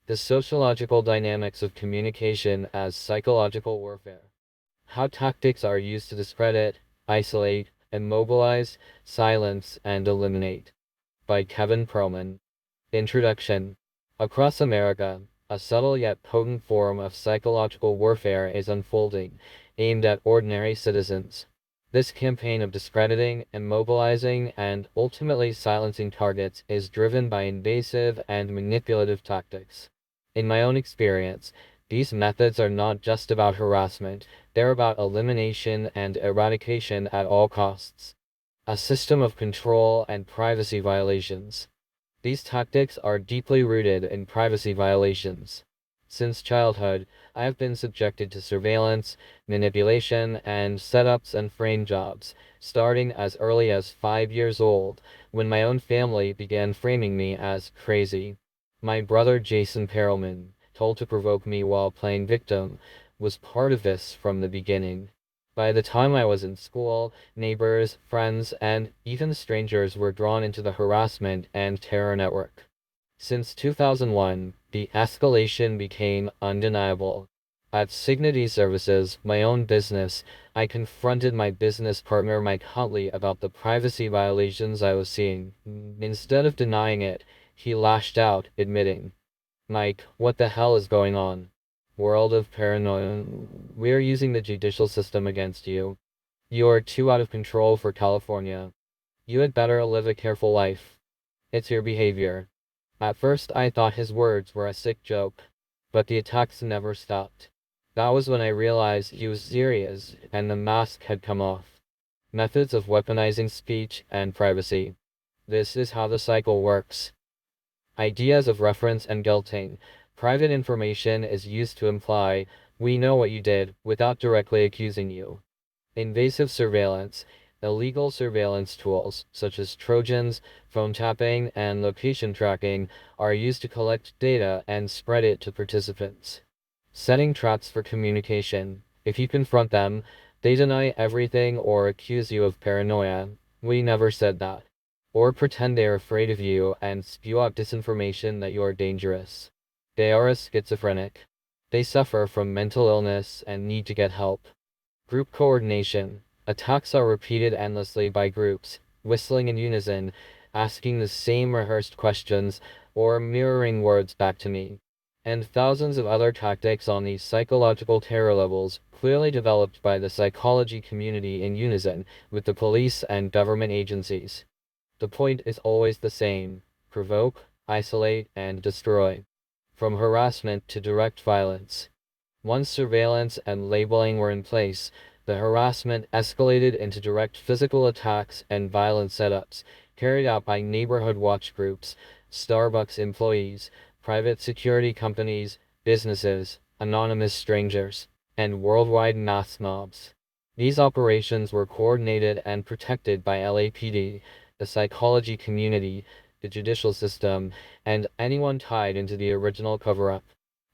The sociological dynamics of communication as psychological warfare. How tactics are used to discredit, isolate, immobilize, silence, and eliminate. By Kevin Perlman. Introduction. Across America, a subtle yet potent form of psychological warfare is unfolding, aimed at ordinary citizens. This campaign of discrediting, immobilizing, and ultimately silencing targets is driven by invasive and manipulative tactics. In my own experience, these methods are not just about harassment, they're about elimination and eradication at all costs. A system of control and privacy violations. These tactics are deeply rooted in privacy violations. Since childhood, I have been subjected to surveillance, manipulation, and setups and frame jobs, starting as early as 5 years old, when my own family began framing me as crazy. My brother Jason Perelman, told to provoke me while playing victim, was part of this from the beginning. By the time I was in school, neighbors, friends, and even strangers were drawn into the harassment and terror network. Since 2001, the escalation became undeniable. At Signity Services, my own business, I confronted my business partner Mike Huntley about the privacy violations I was seeing. Instead of denying it, he lashed out, admitting, "Mike, what the hell is going on? World of paranoia. We're using the judicial system against you. You're too out of control for California. You had better live a careful life. It's your behavior." At first I thought his words were a sick joke, but the attacks never stopped. That was when I realized he was serious and the mask had come off. Methods of weaponizing speech and privacy. This is how the cycle works. Ideas of reference and guilting. Private information is used to imply, "We know what you did," without directly accusing you. Invasive surveillance. Illegal surveillance tools, such as Trojans, phone tapping, and location tracking, are used to collect data and spread it to participants. Setting traps for communication. If you confront them, they deny everything or accuse you of paranoia. "We never said that." Or pretend they are afraid of you and spew out disinformation that you are dangerous. They are schizophrenic. They suffer from mental illness and need to get help. Group coordination. Attacks are repeated endlessly by groups, whistling in unison, asking the same rehearsed questions, or mirroring words back to me. And thousands of other tactics on these psychological terror levels, clearly developed by the psychology community in unison with the police and government agencies. The point is always the same: provoke, isolate, and destroy. From harassment to direct violence. Once surveillance and labeling were in place, the harassment escalated into direct physical attacks and violent setups, carried out by neighborhood watch groups, Starbucks employees, private security companies, businesses, anonymous strangers, and worldwide mass mobs. These operations were coordinated and protected by LAPD, the psychology community, the judicial system, and anyone tied into the original cover-up.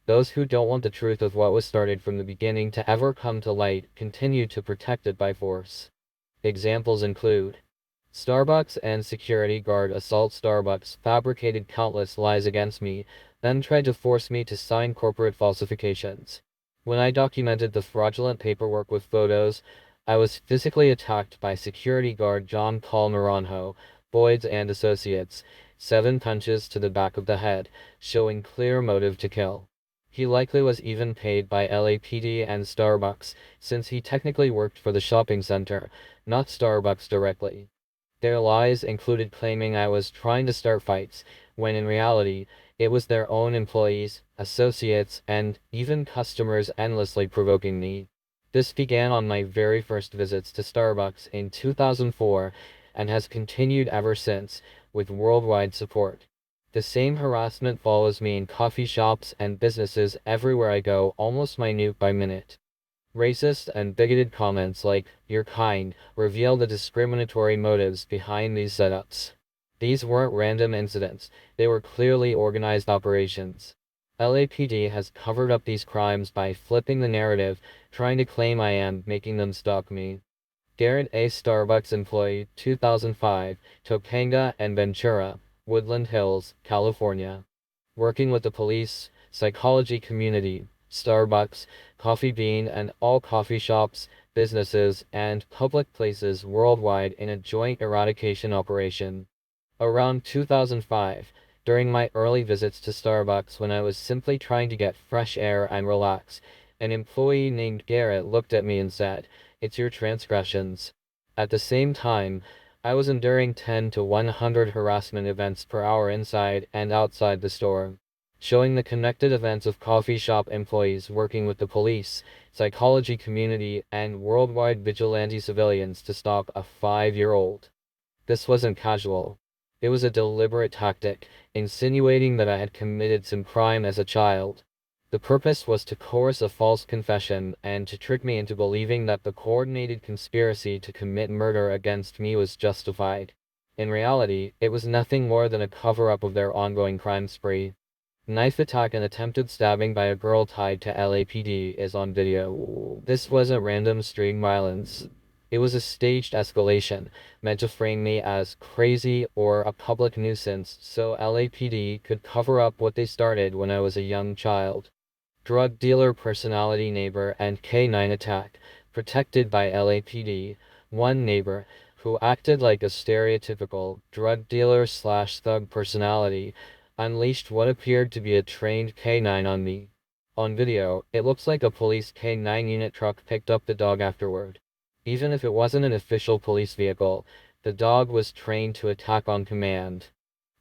Those who don't want the truth of what was started from the beginning to ever come to light continue to protect it by force. Examples include Starbucks and security guard assault. Starbucks fabricated countless lies against me, then tried to force me to sign corporate falsifications. When I documented the fraudulent paperwork with photos, I was physically attacked by security guard John Paul Naranjo, Boyd's and Associates, 7 punches to the back of the head, showing clear motive to kill. He likely was even paid by LAPD and Starbucks, since he technically worked for the shopping center, not Starbucks directly. Their lies included claiming I was trying to start fights, when in reality, it was their own employees, associates, and even customers endlessly provoking me. This began on my very first visits to Starbucks in 2004 and has continued ever since, with worldwide support. The same harassment follows me in coffee shops and businesses everywhere I go, almost minute by minute. Racist and bigoted comments like "you're kind" reveal the discriminatory motives behind these setups. These weren't random incidents, they were clearly organized operations. LAPD has covered up these crimes by flipping the narrative, trying to claim I am making them stalk me. Garrett A. Starbucks employee, 2005, Topanga and Ventura, Woodland Hills, California. Working with the police, psychology community, Starbucks, Coffee Bean, and all coffee shops, businesses, and public places worldwide in a joint eradication operation. Around 2005, during my early visits to Starbucks when I was simply trying to get fresh air and relax, an employee named Garrett looked at me and said, "It's your transgressions." At the same time, I was enduring 10 to 100 harassment events per hour inside and outside the store, showing the connected events of coffee shop employees working with the police, psychology community, and worldwide vigilante civilians to stop a 5-year-old. This wasn't casual. It was a deliberate tactic, insinuating that I had committed some crime as a child. The purpose was to coerce a false confession and to trick me into believing that the coordinated conspiracy to commit murder against me was justified. In reality, it was nothing more than a cover-up of their ongoing crime spree. Knife attack and attempted stabbing by a girl tied to LAPD is on video. This wasn't random street violence. It was a staged escalation, meant to frame me as crazy or a public nuisance so LAPD could cover up what they started when I was a young child. Drug dealer personality neighbor and K9 attack, protected by LAPD. One neighbor, who acted like a stereotypical drug dealer slash thug personality, unleashed what appeared to be a trained K9 on me. On video, it looks like a police K9 unit truck picked up the dog afterward. Even if it wasn't an official police vehicle, the dog was trained to attack on command.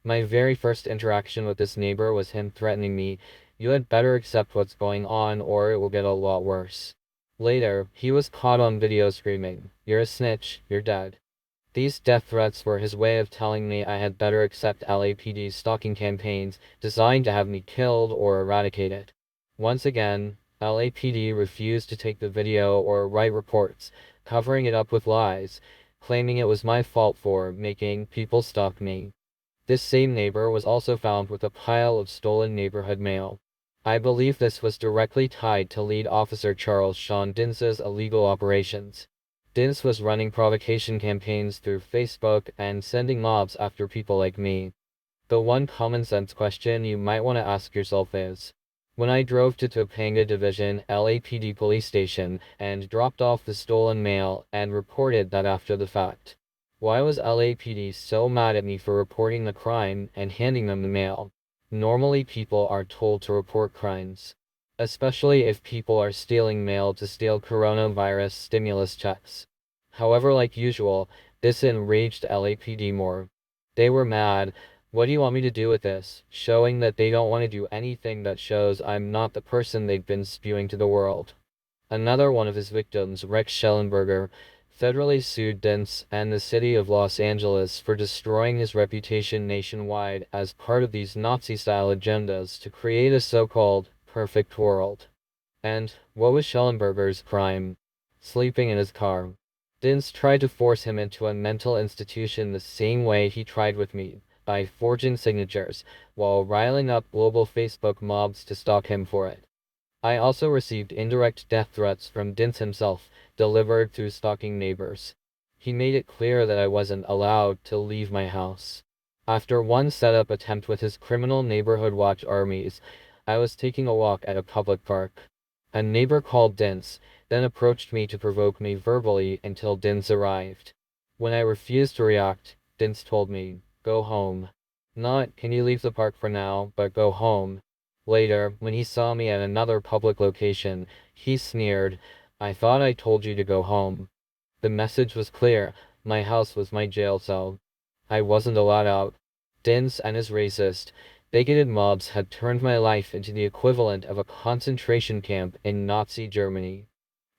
My very first interaction with this neighbor was him threatening me, "You had better accept what's going on or it will get a lot worse." Later, he was caught on video screaming, "You're a snitch, you're dead." These death threats were his way of telling me I had better accept LAPD's stalking campaigns designed to have me killed or eradicated. Once again, LAPD refused to take the video or write reports, covering it up with lies, claiming it was my fault for making people stalk me. This same neighbor was also found with a pile of stolen neighborhood mail. I believe this was directly tied to lead officer Charles Sean Dintz's illegal operations. Dintz was running provocation campaigns through Facebook and sending mobs after people like me. The one common sense question you might want to ask yourself is, when I drove to Topanga Division LAPD police station and dropped off the stolen mail and reported that after the fact, why was LAPD so mad at me for reporting the crime and handing them the mail? Normally people are told to report crimes, especially if people are stealing mail to steal coronavirus stimulus checks. However, like usual, this enraged LAPD more. They were mad. "What do you want me to do with this?" Showing that they don't want to do anything that shows I'm not the person they've been spewing to the world. Another one of his victims, Rex Schellenberger, federally sued Dentz and the city of Los Angeles for destroying his reputation nationwide as part of these Nazi-style agendas to create a so-called perfect world. And what was Schellenberger's crime? Sleeping in his car. Dentz tried to force him into a mental institution the same way he tried with me, by forging signatures, while riling up global Facebook mobs to stalk him for it. I also received indirect death threats from Dintz himself, delivered through stalking neighbors. He made it clear that I wasn't allowed to leave my house. After one setup attempt with his criminal neighborhood watch armies, I was taking a walk at a public park. A neighbor called Dintz, then approached me to provoke me verbally until Dintz arrived. When I refused to react, Dintz told me, "Go home." Not, "Can you leave the park for now," but "Go home." Later, when he saw me at another public location, he sneered, "I thought I told you to go home." The message was clear. My house was my jail cell. I wasn't allowed out. Dintz and his racist, bigoted mobs had turned my life into the equivalent of a concentration camp in Nazi Germany.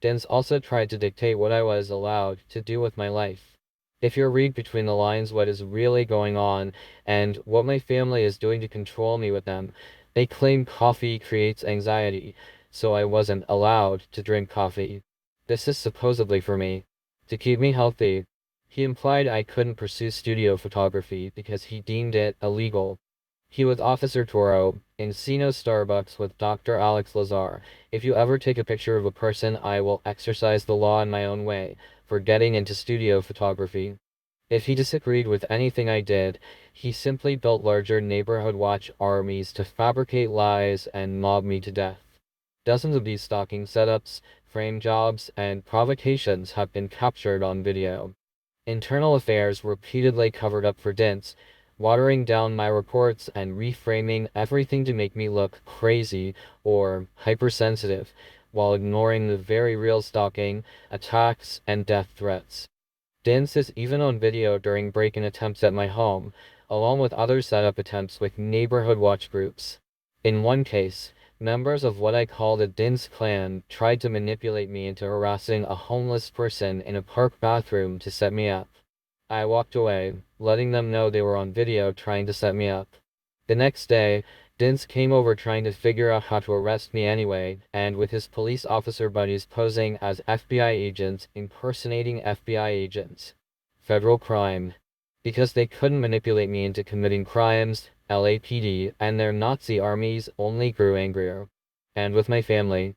Dintz also tried to dictate what I was allowed to do with my life. If you read between the lines what is really going on and what my family is doing to control me with them, they claim coffee creates anxiety, so I wasn't allowed to drink coffee. This is supposedly for me, to keep me healthy. He implied I couldn't pursue studio photography because he deemed it illegal. He was Officer Toro, Encino Starbucks with Dr. Alex Lazar. "If you ever take a picture of a person, I will exercise the law in my own way," for getting into studio photography. If he disagreed with anything I did, he simply built larger neighborhood watch armies to fabricate lies and mob me to death. Dozens of these stalking setups, frame jobs, and provocations have been captured on video. Internal affairs repeatedly covered up for dints, watering down my reports and reframing everything to make me look crazy or hypersensitive, while ignoring the very real stalking, attacks, and death threats. Dints is even on video during break-in attempts at my home, along with other setup attempts with neighborhood watch groups. In one case, members of what I call the Dins clan tried to manipulate me into harassing a homeless person in a park bathroom to set me up. I walked away, letting them know they were on video trying to set me up. The next day, Dins came over trying to figure out how to arrest me anyway, and with his police officer buddies posing as FBI agents impersonating FBI agents. Federal crime. Because they couldn't manipulate me into committing crimes, LAPD and their Nazi armies only grew angrier. And with my family,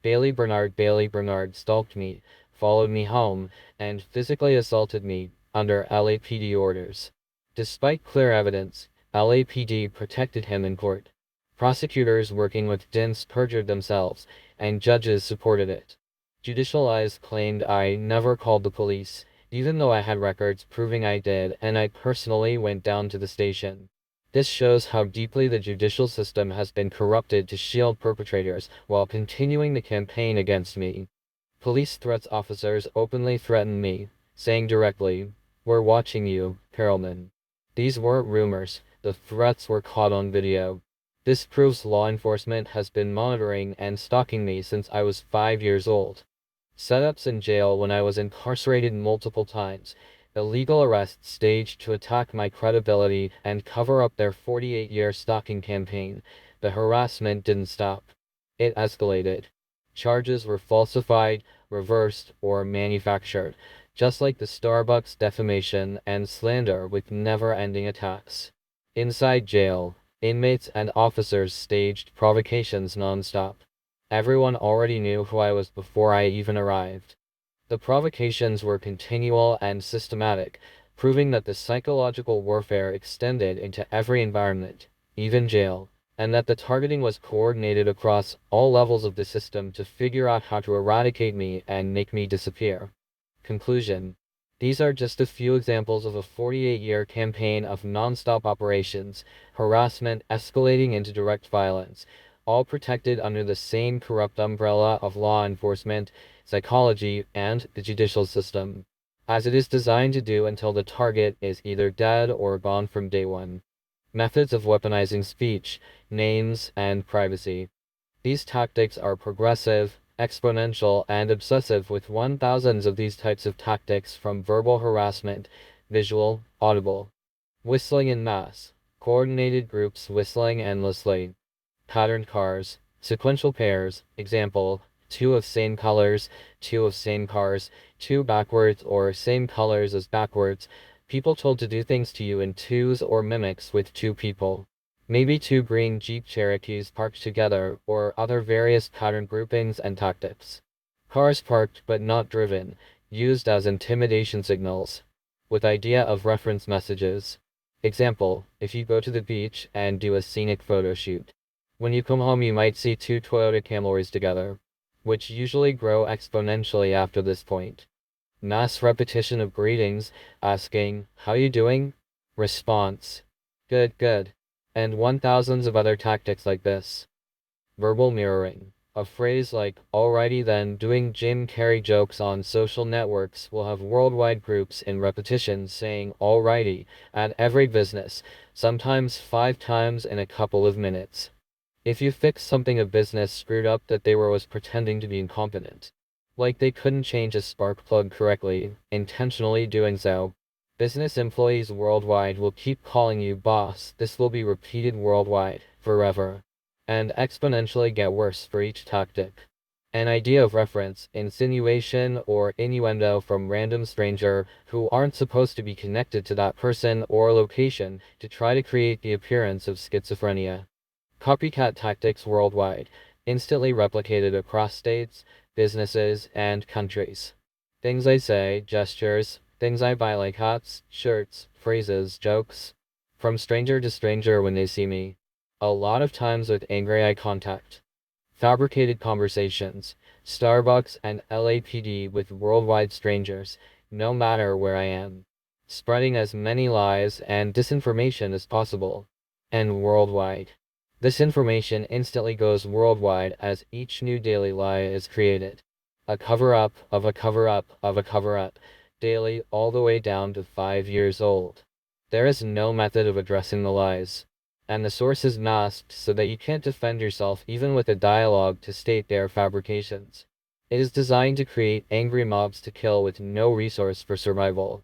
Bailey Bernard stalked me, followed me home, and physically assaulted me under LAPD orders. Despite clear evidence, LAPD protected him in court. Prosecutors working with Dins perjured themselves, and judges supported it. Judicialize claimed I never called the police, even though I had records proving I did, and I personally went down to the station. This shows how deeply the judicial system has been corrupted to shield perpetrators while continuing the campaign against me. Police threats officers openly threatened me, saying directly, "We're watching you, Perelman." These weren't rumors, the threats were caught on video. This proves law enforcement has been monitoring and stalking me since I was 5 years old. Setups in jail when I was incarcerated multiple times, illegal arrests staged to attack my credibility and cover up their 48-year stalking campaign. The harassment didn't stop. It escalated. Charges were falsified, reversed, or manufactured, just like the Starbucks defamation and slander with never-ending attacks. Inside jail, inmates and officers staged provocations non-stop. Everyone already knew who I was before I even arrived. The provocations were continual and systematic, proving that the psychological warfare extended into every environment, even jail, and that the targeting was coordinated across all levels of the system to figure out how to eradicate me and make me disappear. Conclusion. These are just a few examples of a 48-year campaign of non-stop operations, harassment escalating into direct violence, all protected under the same corrupt umbrella of law enforcement, psychology, and the judicial system, as it is designed to do until the target is either dead or gone from day one. Methods of weaponizing speech, names, and privacy. These tactics are progressive, exponential, and obsessive, with 1,000s of these types of tactics, from verbal harassment, visual, audible, whistling in mass, coordinated groups whistling endlessly, patterned cars, sequential pairs, example, two of same colors, two of same cars, two backwards or same colors as backwards, people told to do things to you in twos or mimics with two people. Maybe two green Jeep Cherokees parked together, or other various pattern groupings and tactics. Cars parked but not driven, used as intimidation signals, with idea of reference messages. Example, if you go to the beach and do a scenic photo shoot. When you come home you might see two Toyota Camrys together, which usually grow exponentially after this point. Mass repetition of greetings, asking, "How you doing?" Response, "Good, good." And 1,000s of other tactics like this. Verbal mirroring. A phrase like, "Alrighty then," doing Jim Carrey jokes on social networks, will have worldwide groups in repetition saying "alrighty" at every business, sometimes 5 times in a couple of minutes. If you fix something a business screwed up that they was pretending to be incompetent. Like they couldn't change a spark plug correctly, intentionally doing so. Business employees worldwide will keep calling you boss. This will be repeated worldwide, forever, and exponentially get worse for each tactic. An idea of reference, insinuation, or innuendo from random stranger who aren't supposed to be connected to that person or location to try to create the appearance of schizophrenia. Copycat tactics worldwide, instantly replicated across states, businesses, and countries. Things I say, gestures, Things I buy like hats, shirts, phrases, jokes. From stranger to stranger when they see me. A lot of times with angry eye contact. Fabricated conversations. Starbucks and LAPD with worldwide strangers, no matter where I am. Spreading as many lies and disinformation as possible. And worldwide. This information instantly goes worldwide as each new daily lie is created. A cover-up of a cover-up of a cover-up, daily all the way down to 5 years old. There is no method of addressing the lies. And the source is masked so that you can't defend yourself even with a dialogue to state they are fabrications. It is designed to create angry mobs to kill with no resource for survival.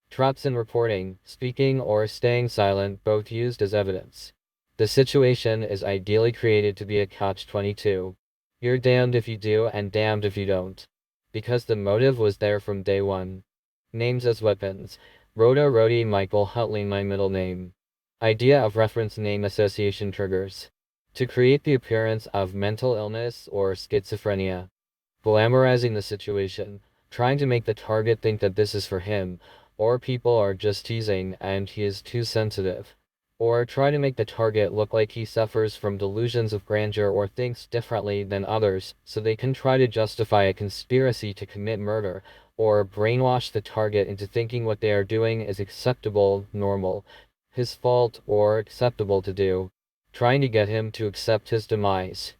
Traps in reporting, speaking, or staying silent, both used as evidence. The situation is ideally created to be a catch-22. You're damned if you do and damned if you don't. Because the motive was there from day one. Names as weapons. Rhoda Rhodey Michael Huntley my middle name. Idea of reference name association triggers. To create the appearance of mental illness or schizophrenia. Glamorizing the situation. Trying to make the target think that this is for him, or people are just teasing and he is too sensitive. Or try to make the target look like he suffers from delusions of grandeur or thinks differently than others, so they can try to justify a conspiracy to commit murder, or brainwash the target into thinking what they are doing is acceptable, normal, his fault, or acceptable to do, trying to get him to accept his demise.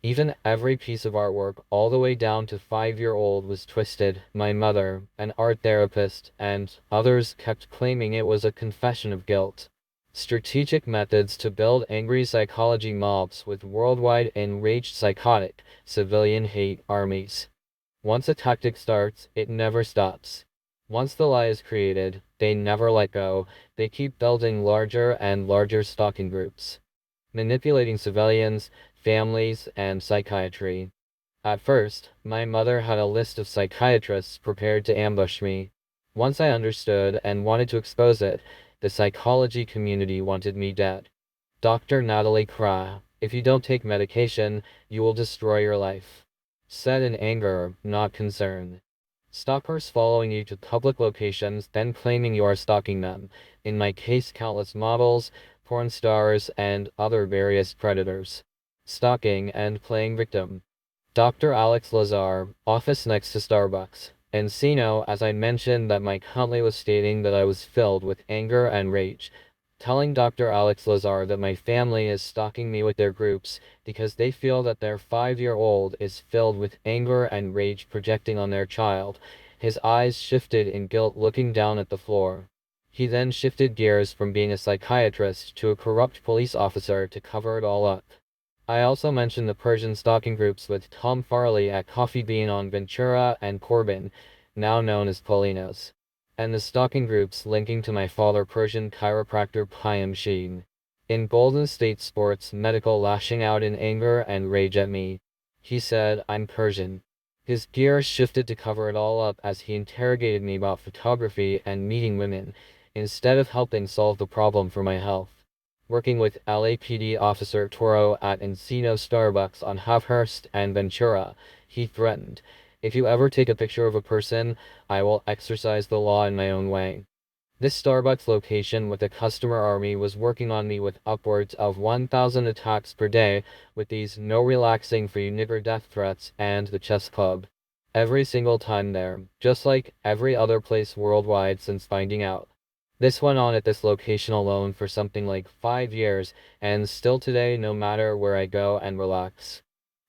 Even every piece of artwork, all the way down to 5-year-old, was twisted. My mother, an art therapist, and others kept claiming it was a confession of guilt. Strategic methods to build angry psychology mobs with worldwide enraged psychotic, civilian hate armies. Once a tactic starts, it never stops. Once the lie is created, they never let go. They keep building larger and larger stalking groups. Manipulating civilians, families, and psychiatry. At first, my mother had a list of psychiatrists prepared to ambush me. Once I understood and wanted to expose it, the psychology community wanted me dead. Dr. Natalie Kra, if you don't take medication, you will destroy your life. Said in anger, not concern. Stalkers following you to public locations, then claiming you are stalking them. In my case, countless models, porn stars, and other various predators. Stalking and playing victim. Dr. Alex Lazar, office next to Starbucks. Encino, as I mentioned that Mike Huntley was stating that I was filled with anger and rage. Telling Dr. Alex Lazar that my family is stalking me with their groups because they feel that their 5-year-old is filled with anger and rage projecting on their child. His eyes shifted in guilt looking down at the floor. He then shifted gears from being a psychiatrist to a corrupt police officer to cover it all up. I also mentioned the Persian stalking groups with Tom Farley at Coffee Bean on Ventura and Corbin, now known as Polinos, and the stalking groups linking to my father Persian chiropractor Payam Sheen. In Golden State Sports Medical lashing out in anger and rage at me. He said, I'm Persian. His gear shifted to cover it all up as he interrogated me about photography and meeting women, instead of helping solve the problem for my health. Working with LAPD Officer Toro at Encino Starbucks on Havhurst and Ventura, he threatened, if you ever take a picture of a person, I will exercise the law in my own way. This Starbucks location with a customer army was working on me with upwards of 1,000 attacks per day with these no relaxing for you nigger death threats and the chess club. Every single time there, just like every other place worldwide since finding out. This went on at this location alone for something like 5 years, and still today no matter where I go and relax.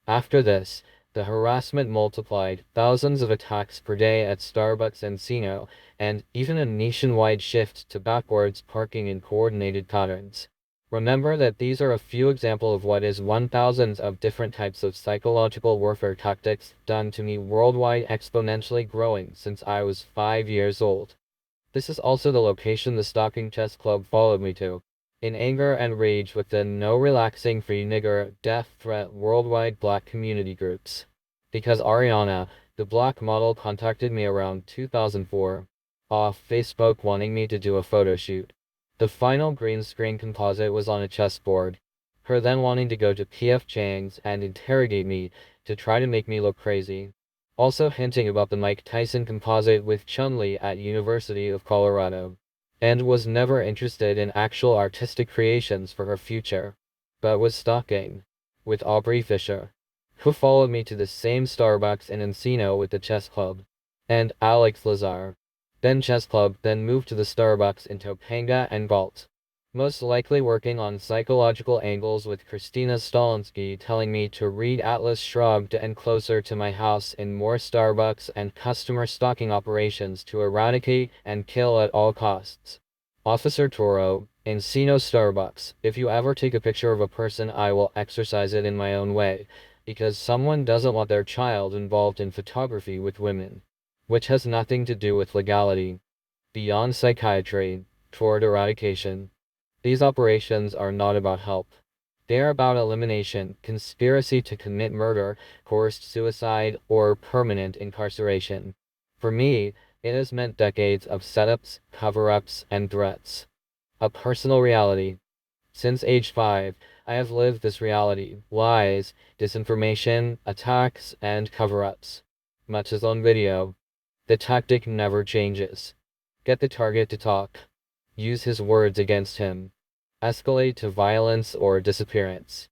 After this, the harassment multiplied, thousands of attacks per day at Starbucks Encino, and even a nationwide shift to backwards parking in coordinated patterns. Remember that these are a few examples of what is 1,000s of different types of psychological warfare tactics done to me worldwide, exponentially growing since I was 5 years old. This is also the location the stalking chess club followed me to. In anger and rage with the no relaxing free nigger death threat worldwide black community groups. Because Ariana, the black model, contacted me around 2004 off Facebook wanting me to do a photo shoot. The final green screen composite was on a chessboard. Her then wanting to go to PF Chang's and interrogate me to try to make me look crazy. Also hinting about the Mike Tyson composite with Chun-Li at University of Colorado, and was never interested in actual artistic creations for her future, but was stalking with Aubrey Fisher, who followed me to the same Starbucks in Encino with the chess club, and Alex Lazar, then chess club, then moved to the Starbucks in Topanga and Galt. Most likely working on psychological angles with Christina Stolinsky telling me to read Atlas Shrugged and closer to my house in more Starbucks and customer stalking operations to eradicate and kill at all costs. Officer Toro, Encino Starbucks, if you ever take a picture of a person I will exercise it in my own way, because someone doesn't want their child involved in photography with women, which has nothing to do with legality. Beyond psychiatry, toward eradication. These operations are not about help. They are about elimination, conspiracy to commit murder, coerced suicide, or permanent incarceration. For me, it has meant decades of setups, cover-ups, and threats. A personal reality. Since age 5, I have lived this reality: lies, disinformation, attacks, and cover-ups. Much as on video. The tactic never changes. Get the target to talk. Use his words against him. Escalate to violence or disappearance.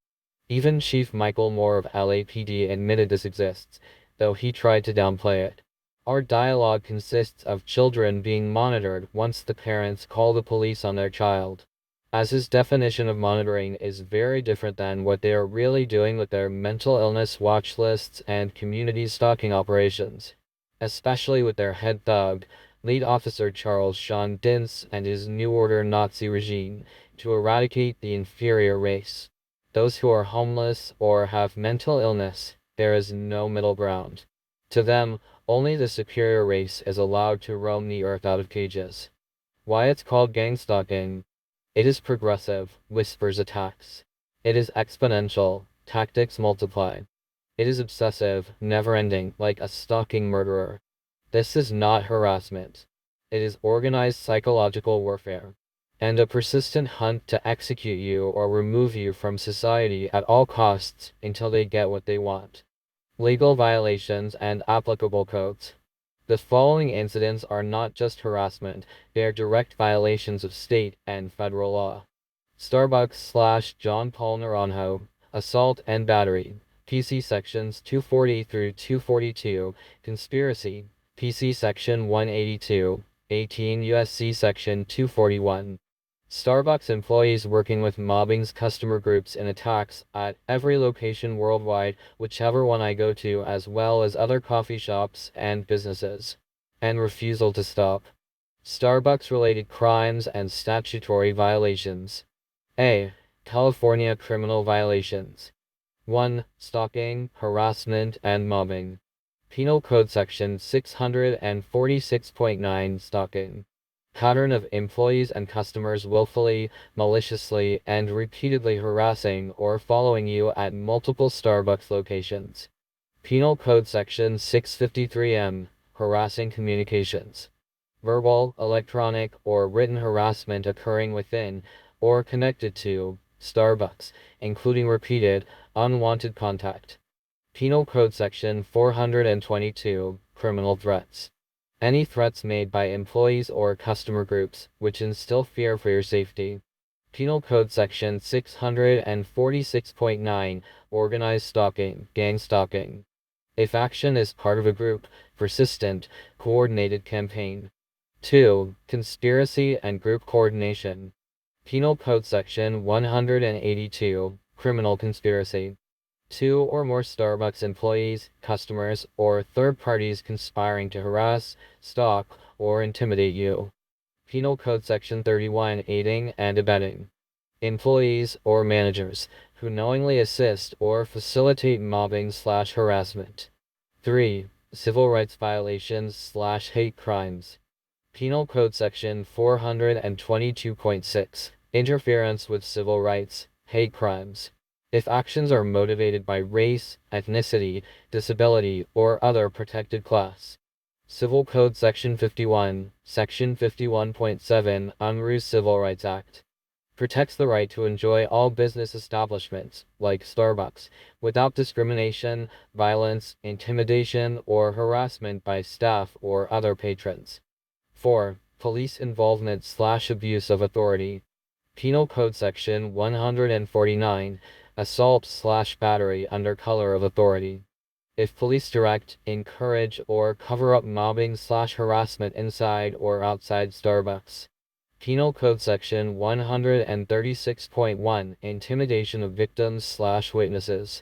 Even Chief Michael Moore of LAPD admitted this exists, though he tried to downplay it. Our dialogue consists of children being monitored once the parents call the police on their child, as his definition of monitoring is very different than what they are really doing with their mental illness watch lists and community stalking operations, especially with their head thug, lead officer Charles Sean Dins and his New Order Nazi regime, to eradicate the inferior race. Those who are homeless or have mental illness, there is no middle ground. To them, only the superior race is allowed to roam the earth out of cages. Why it's called gang stalking? It is progressive, whispers attacks. It is exponential, tactics multiply. It is obsessive, never-ending, like a stalking murderer. This is not harassment. It is organized psychological warfare, and a persistent hunt to execute you or remove you from society at all costs until they get what they want. Legal violations and applicable codes. The following incidents are not just harassment, they are direct violations of state and federal law. Starbucks / John Paul Naranjo, assault and battery, PC sections 240 through 242, conspiracy, PC section 182, 18 USC section 241. Starbucks employees working with mobbing's customer groups in attacks at every location worldwide, whichever one I go to, as well as other coffee shops and businesses. And refusal to stop. Starbucks-related crimes and statutory violations. A. California criminal violations. 1. Stalking, harassment, and mobbing. Penal Code Section 646.9 Stalking. Pattern of employees and customers willfully, maliciously, and repeatedly harassing or following you at multiple Starbucks locations. Penal Code Section 653M. Harassing communications. Verbal, electronic, or written harassment occurring within or connected to Starbucks, including repeated, unwanted contact. Penal Code Section 422, Criminal Threats. Any threats made by employees or customer groups, which instill fear for your safety. Penal Code Section 646.9, Organized Stalking, Gang Stalking. If action is part of a group, persistent, coordinated campaign. 2. Conspiracy and group coordination. Penal Code Section 182, Criminal Conspiracy. 2 or more Starbucks employees, customers, or third parties conspiring to harass, stalk, or intimidate you. Penal Code Section 31, Aiding and abetting. Employees or managers who knowingly assist or facilitate mobbing/harassment. 3. Civil rights violations/hate crimes. Penal Code Section 422.6, Interference with civil rights, hate crimes. If actions are motivated by race, ethnicity, disability, or other protected class. Civil Code Section 51, Section 51.7, Unruh Civil Rights Act. protects the right to enjoy all business establishments, like Starbucks, without discrimination, violence, intimidation, or harassment by staff or other patrons. 4. Police involvement/abuse of authority. Penal Code Section 149, assault/battery under color of authority. If police direct, encourage, or cover up mobbing/harassment inside or outside Starbucks. Penal Code Section 136.1, intimidation of victims/witnesses.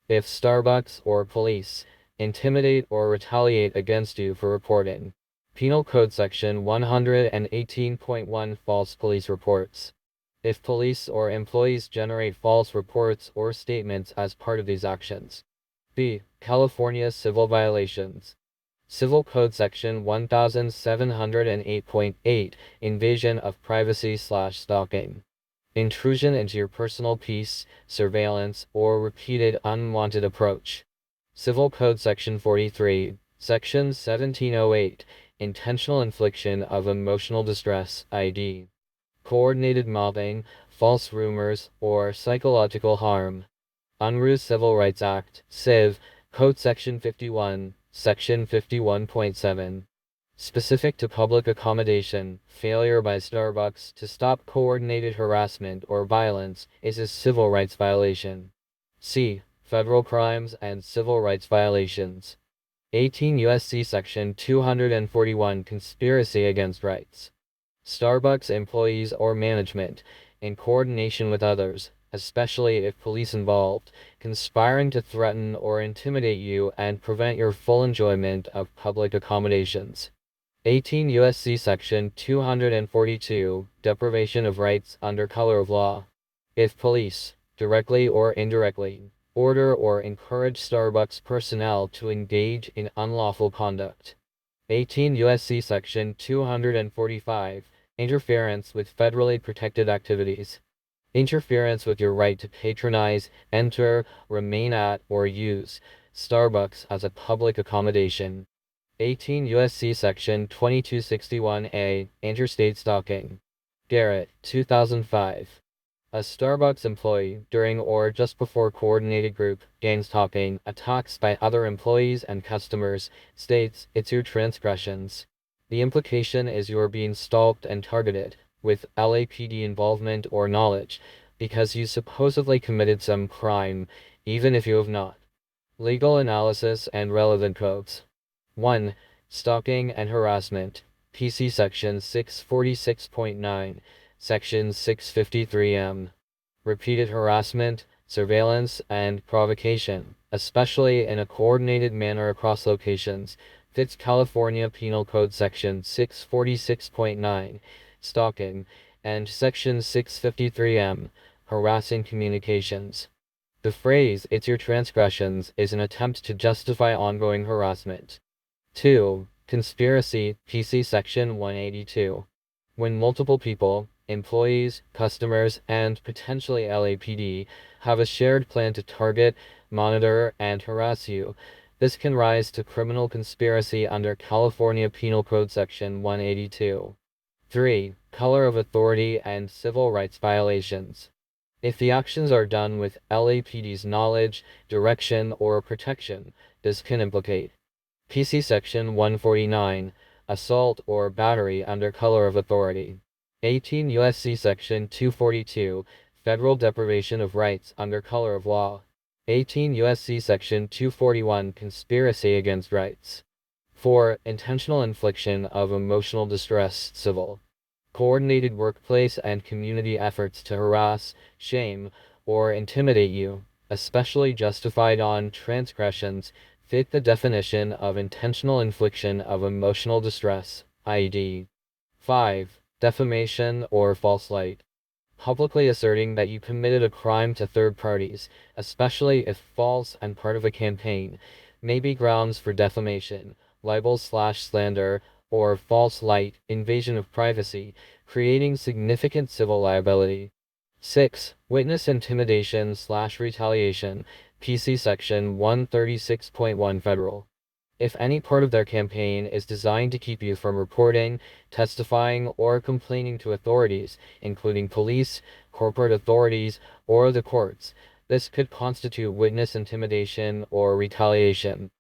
If Starbucks or police intimidate or retaliate against you for reporting. Penal Code Section 118.1, false police reports. If police or employees generate false reports or statements as part of these actions. B. California civil violations. Civil Code Section 1708.8, invasion of privacy/stalking. Intrusion into your personal peace, surveillance, or repeated unwanted approach. Civil Code Section 43, Section 1708, intentional infliction of emotional distress, ID. Coordinated mobbing, false rumors, or psychological harm. Unruh Civil Rights Act, Civ, Code Section 51, Section 51.7. Specific to public accommodation, failure by Starbucks to stop coordinated harassment or violence is a civil rights violation. C. Federal crimes and civil rights violations. 18 U.S.C. Section 241, conspiracy against rights. Starbucks employees or management, in coordination with others, especially if police involved, conspiring to threaten or intimidate you and prevent your full enjoyment of public accommodations. 18 U.S.C. Section 242, deprivation of rights under color of law. If police, directly or indirectly, order or encourage Starbucks personnel to engage in unlawful conduct. 18 U.S.C. Section 245, interference with federally protected activities. Interference with your right to patronize, enter, remain at, or use Starbucks as a public accommodation. 18 U.S.C. Section 2261A, interstate stalking. Garrett, 2005. A Starbucks employee, during or just before coordinated group gang stalking attacks by other employees and customers, states, it's your transgressions. The implication is you're being stalked and targeted, with LAPD involvement or knowledge, because you supposedly committed some crime, even if you have not. Legal analysis and relevant codes. 1. Stalking and harassment. PC Section 646.9, Section 653M. Repeated harassment, surveillance, and provocation, especially in a coordinated manner across locations, fits California Penal Code Section 646.9, stalking, and Section 653M, harassing communications. The phrase, it's your transgressions, is an attempt to justify ongoing harassment. 2. Conspiracy, PC Section 182. When multiple people, employees, customers, and potentially LAPD, have a shared plan to target, monitor, and harass you, this can rise to criminal conspiracy under California Penal Code Section 182. 3. Color of authority and civil rights violations. If the actions are done with LAPD's knowledge, direction, or protection, this can implicate PC Section 149, assault or battery under color of authority. 18 U.S.C. Section 242, federal deprivation of rights under color of law. 18 U.S.C. Section 241, conspiracy against rights. 4. Intentional infliction of emotional distress, civil. Coordinated workplace and community efforts to harass, shame, or intimidate you, especially justified on transgressions, fit the definition of intentional infliction of emotional distress, ID. 5. Defamation or false light. Publicly asserting that you committed a crime to third parties, especially if false and part of a campaign, may be grounds for defamation, libel/slander, or false light, invasion of privacy, creating significant civil liability. 6. Witness intimidation/retaliation, PC Section 136.1 Federal. If any part of their campaign is designed to keep you from reporting, testifying, or complaining to authorities, including police, corporate authorities, or the courts, this could constitute witness intimidation or retaliation.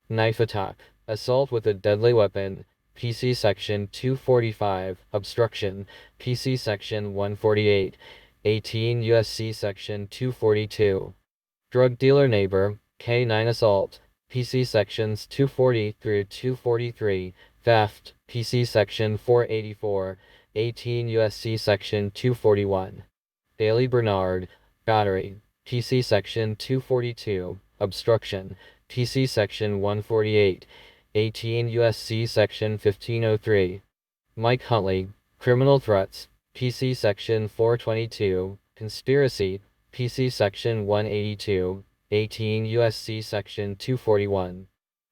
Knife attack, assault with a deadly weapon, PC Section 245, obstruction, PC Section 148, 18 USC Section 242. Drug dealer neighbor, K9 assault, PC Sections 240 through 243, theft, PC Section 484, 18 USC Section 241. Bailey Bernard, battery, PC Section 242, obstruction, PC Section 148, 18 USC Section 1503. Mike Huntley, criminal threats, PC Section 422, conspiracy, PC Section 182, 18 USC Section 241.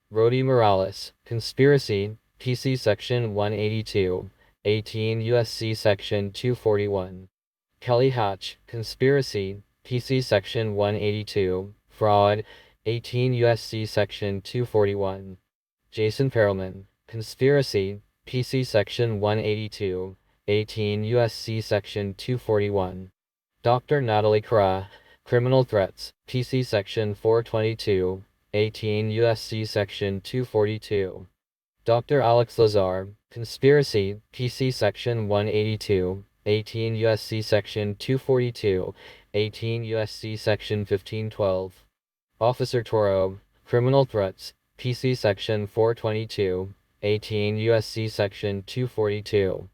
Rody Morales, conspiracy, PC Section 182, 18 USC Section 241. Kelly Hatch, conspiracy, PC Section 182, fraud, 18 USC Section 241. Jason Perelman, conspiracy, PC Section 182, 18 USC Section 241. Dr. Natalie Kara, criminal threats, PC Section 422, 18 USC Section 242. Dr. Alex Lazar, conspiracy, PC Section 182, 18 USC Section 242, 18 USC Section 1512. Officer Toro, criminal threats, PC Section 422, 18 USC Section 242.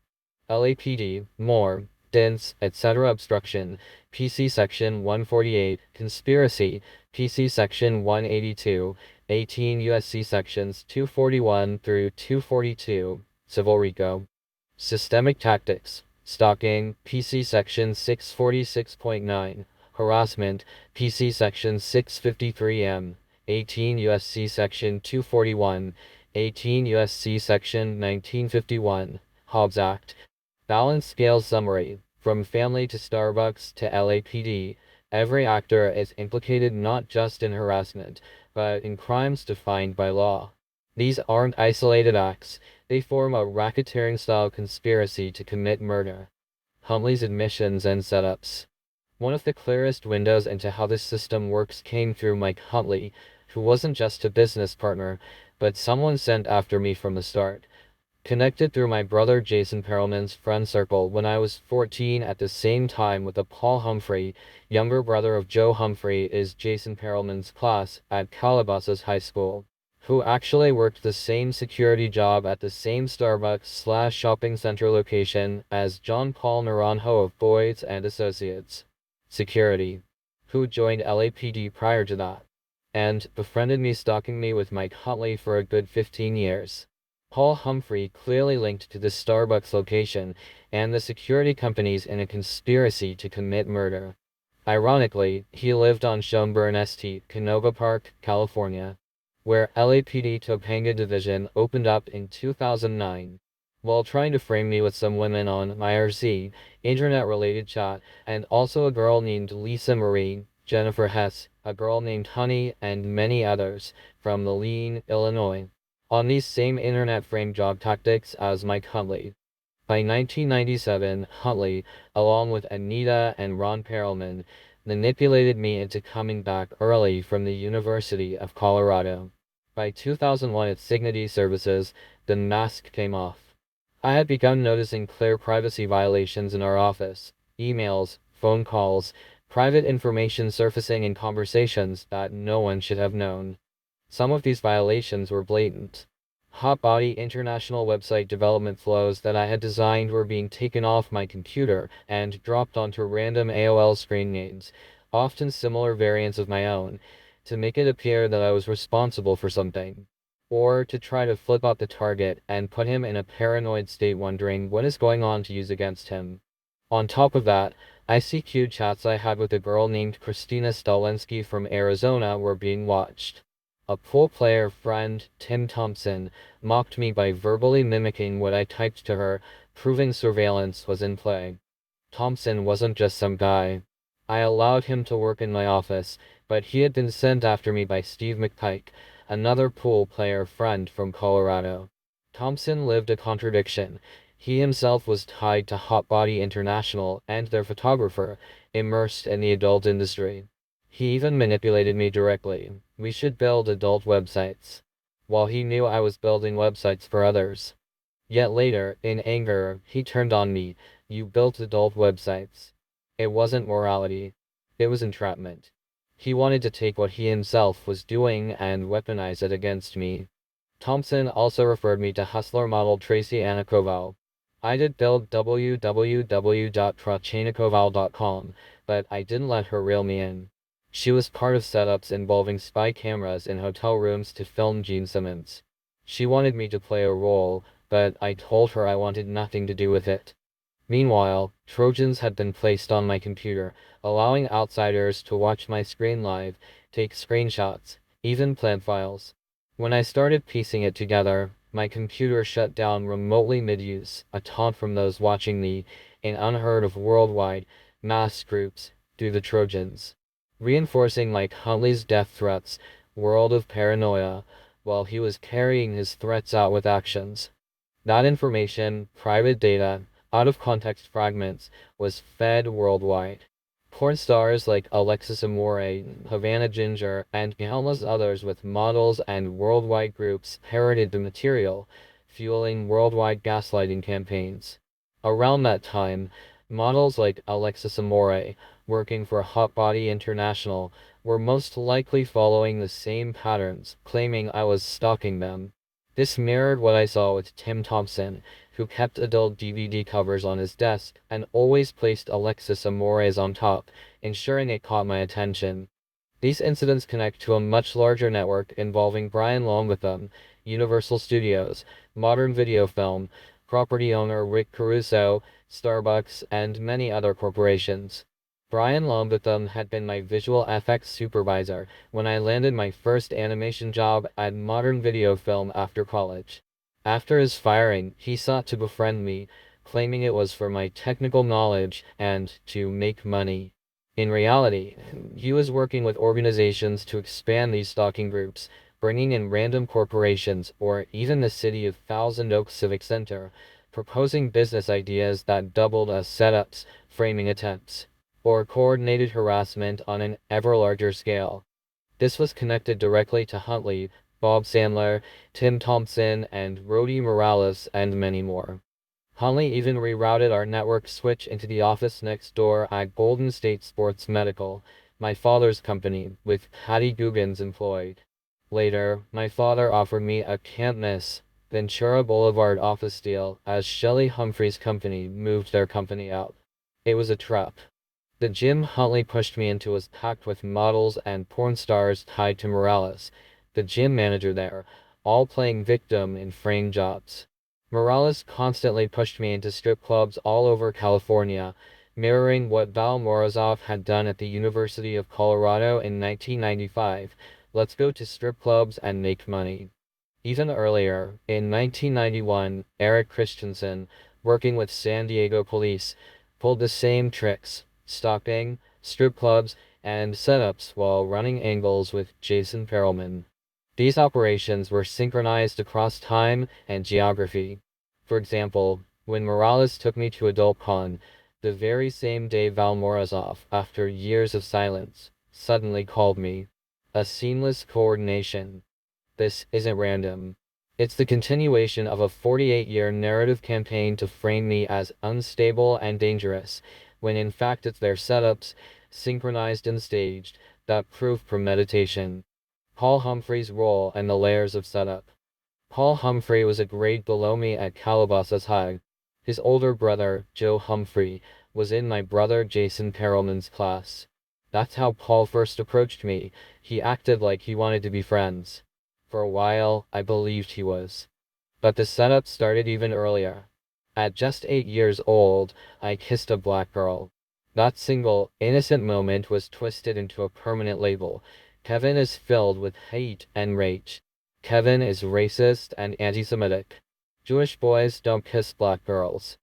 LAPD, more, dense, etc. obstruction, PC Section 148, conspiracy, PC Section 182, 18 USC Sections 241 through 242, Civil RICO. Systemic tactics, stalking, PC Section 646.9, harassment, PC Section 653M, 18 USC Section 241, 18 USC Section 1951, Hobbs Act. Balance scale summary. From family to Starbucks to LAPD, every actor is implicated not just in harassment, but in crimes defined by law. These aren't isolated acts, they form a racketeering-style conspiracy to commit murder. Huntley's admissions and setups. One of the clearest windows into how this system works came through Mike Huntley, who wasn't just a business partner, but someone sent after me from the start. Connected through my brother Jason Perelman's friend circle when I was 14 at the same time with a Paul Humphrey, younger brother of Joe Humphrey is Jason Perelman's class at Calabasas High School, who actually worked the same security job at the same Starbucks/shopping center location as John Paul Naranjo of Boyds and Associates. Security, who joined LAPD prior to that, and befriended me stalking me with Mike Huntley for a good 15 years. Paul Humphrey clearly linked to the Starbucks location and the security companies in a conspiracy to commit murder. Ironically, he lived on Schomburn St. Canova Park, California, where LAPD Topanga Division opened up in 2009. While trying to frame me with some women on IRC, internet-related chat, and also a girl named Lisa Marie, Jennifer Hess, a girl named Honey, and many others, from Moline, Illinois, on these same internet-framed job tactics as Mike Huntley. By 1997, Huntley, along with Anita and Ron Perelman, manipulated me into coming back early from the University of Colorado. By 2001 at Signity Services, the mask came off. I had begun noticing clear privacy violations in our office, emails, phone calls, private information surfacing in conversations that no one should have known. Some of these violations were blatant. Hotbody international website development flows that I had designed were being taken off my computer and dropped onto random AOL screen names, often similar variants of my own, to make it appear that I was responsible for something, or to try to flip out the target and put him in a paranoid state wondering what is going on to use against him. On top of that, ICQ chats I had with a girl named Christina Stolensky from Arizona were being watched. A pool player friend, Tim Thompson, mocked me by verbally mimicking what I typed to her, proving surveillance was in play. Thompson wasn't just some guy. I allowed him to work in my office, but he had been sent after me by Steve McPike, another pool player friend from Colorado. Thompson lived a contradiction. He himself was tied to Hotbody International and their photographer, immersed in the adult industry. He even manipulated me directly. We should build adult websites. While he knew I was building websites for others. Yet later, in anger, he turned on me. You built adult websites. It wasn't morality. It was entrapment. He wanted to take what he himself was doing and weaponize it against me. Thompson also referred me to hustler model Tracy Anakoval. I did build www.trachanikoval.com, but I didn't let her reel me in. She was part of setups involving spy cameras in hotel rooms to film Gene Simmons. She wanted me to play a role, but I told her I wanted nothing to do with it. Meanwhile, Trojans had been placed on my computer, allowing outsiders to watch my screen live, take screenshots, even plant files. When I started piecing it together, my computer shut down remotely mid-use, a taunt from those watching me, in unheard of worldwide mass groups, through the Trojans. Reinforcing Mike Huntley's death threats, world of paranoia, while he was carrying his threats out with actions. That information, private data, out-of-context fragments, was fed worldwide. Porn stars like Alexis Amore, Havana Ginger, and countless others with models and worldwide groups parroted the material, fueling worldwide gaslighting campaigns. Around that time, models like Alexis Amore, working for Hotbody International, were most likely following the same patterns, claiming I was stalking them. This mirrored what I saw with Tim Thompson, who kept adult DVD covers on his desk and always placed Alexis Amore's on top, ensuring it caught my attention. These incidents connect to a much larger network involving Brian Longbottom, Universal Studios, Modern Video Film, property owner Rick Caruso, Starbucks, and many other corporations. Brian Longbottom had been my visual effects supervisor when I landed my first animation job at Modern Video Film after college. After his firing, he sought to befriend me, claiming it was for my technical knowledge and to make money. In reality, he was working with organizations to expand these stalking groups, bringing in random corporations or even the city of Thousand Oaks Civic Center, proposing business ideas that doubled as setups, framing attempts, or coordinated harassment on an ever larger scale. This was connected directly to Huntley, Bob Sandler, Tim Thompson, and Rody Morales, and many more. Huntley even rerouted our network switch into the office next door at Golden State Sports Medical, my father's company, with Hattie Guggens employed. Later, my father offered me a can't-miss Ventura Boulevard office deal as Shelley Humphrey's company moved their company out. It was a trap. The gym Huntley pushed me into was packed with models and porn stars tied to Morales, the gym manager there, all playing victim in frame jobs. Morales constantly pushed me into strip clubs all over California, mirroring what Val Morozov had done at the University of Colorado in 1995. Let's go to strip clubs and make money. Even earlier, in 1991, Eric Christensen, working with San Diego police, pulled the same tricks. Stalking, strip clubs, and setups while running angles with Jason Perelman. These operations were synchronized across time and geography. For example, when Morales took me to AdultCon, the very same day Val Morozov, after years of silence, suddenly called me. A seamless coordination. This isn't random. It's the continuation of a 48-year narrative campaign to frame me as unstable and dangerous, when in fact it's their setups, synchronized and staged, that prove premeditation. Paul Humphrey's role and the layers of setup. Paul Humphrey was a grade below me at Calabasas High. His older brother, Joe Humphrey, was in my brother Jason Perelman's class. That's how Paul first approached me. He acted like he wanted to be friends. For a while, I believed he was. But the setup started even earlier. At just 8 years old, I kissed a black girl. That single, innocent moment was twisted into a permanent label. Kevin is filled with hate and rage. Kevin is racist and anti-Semitic. Jewish boys don't kiss black girls.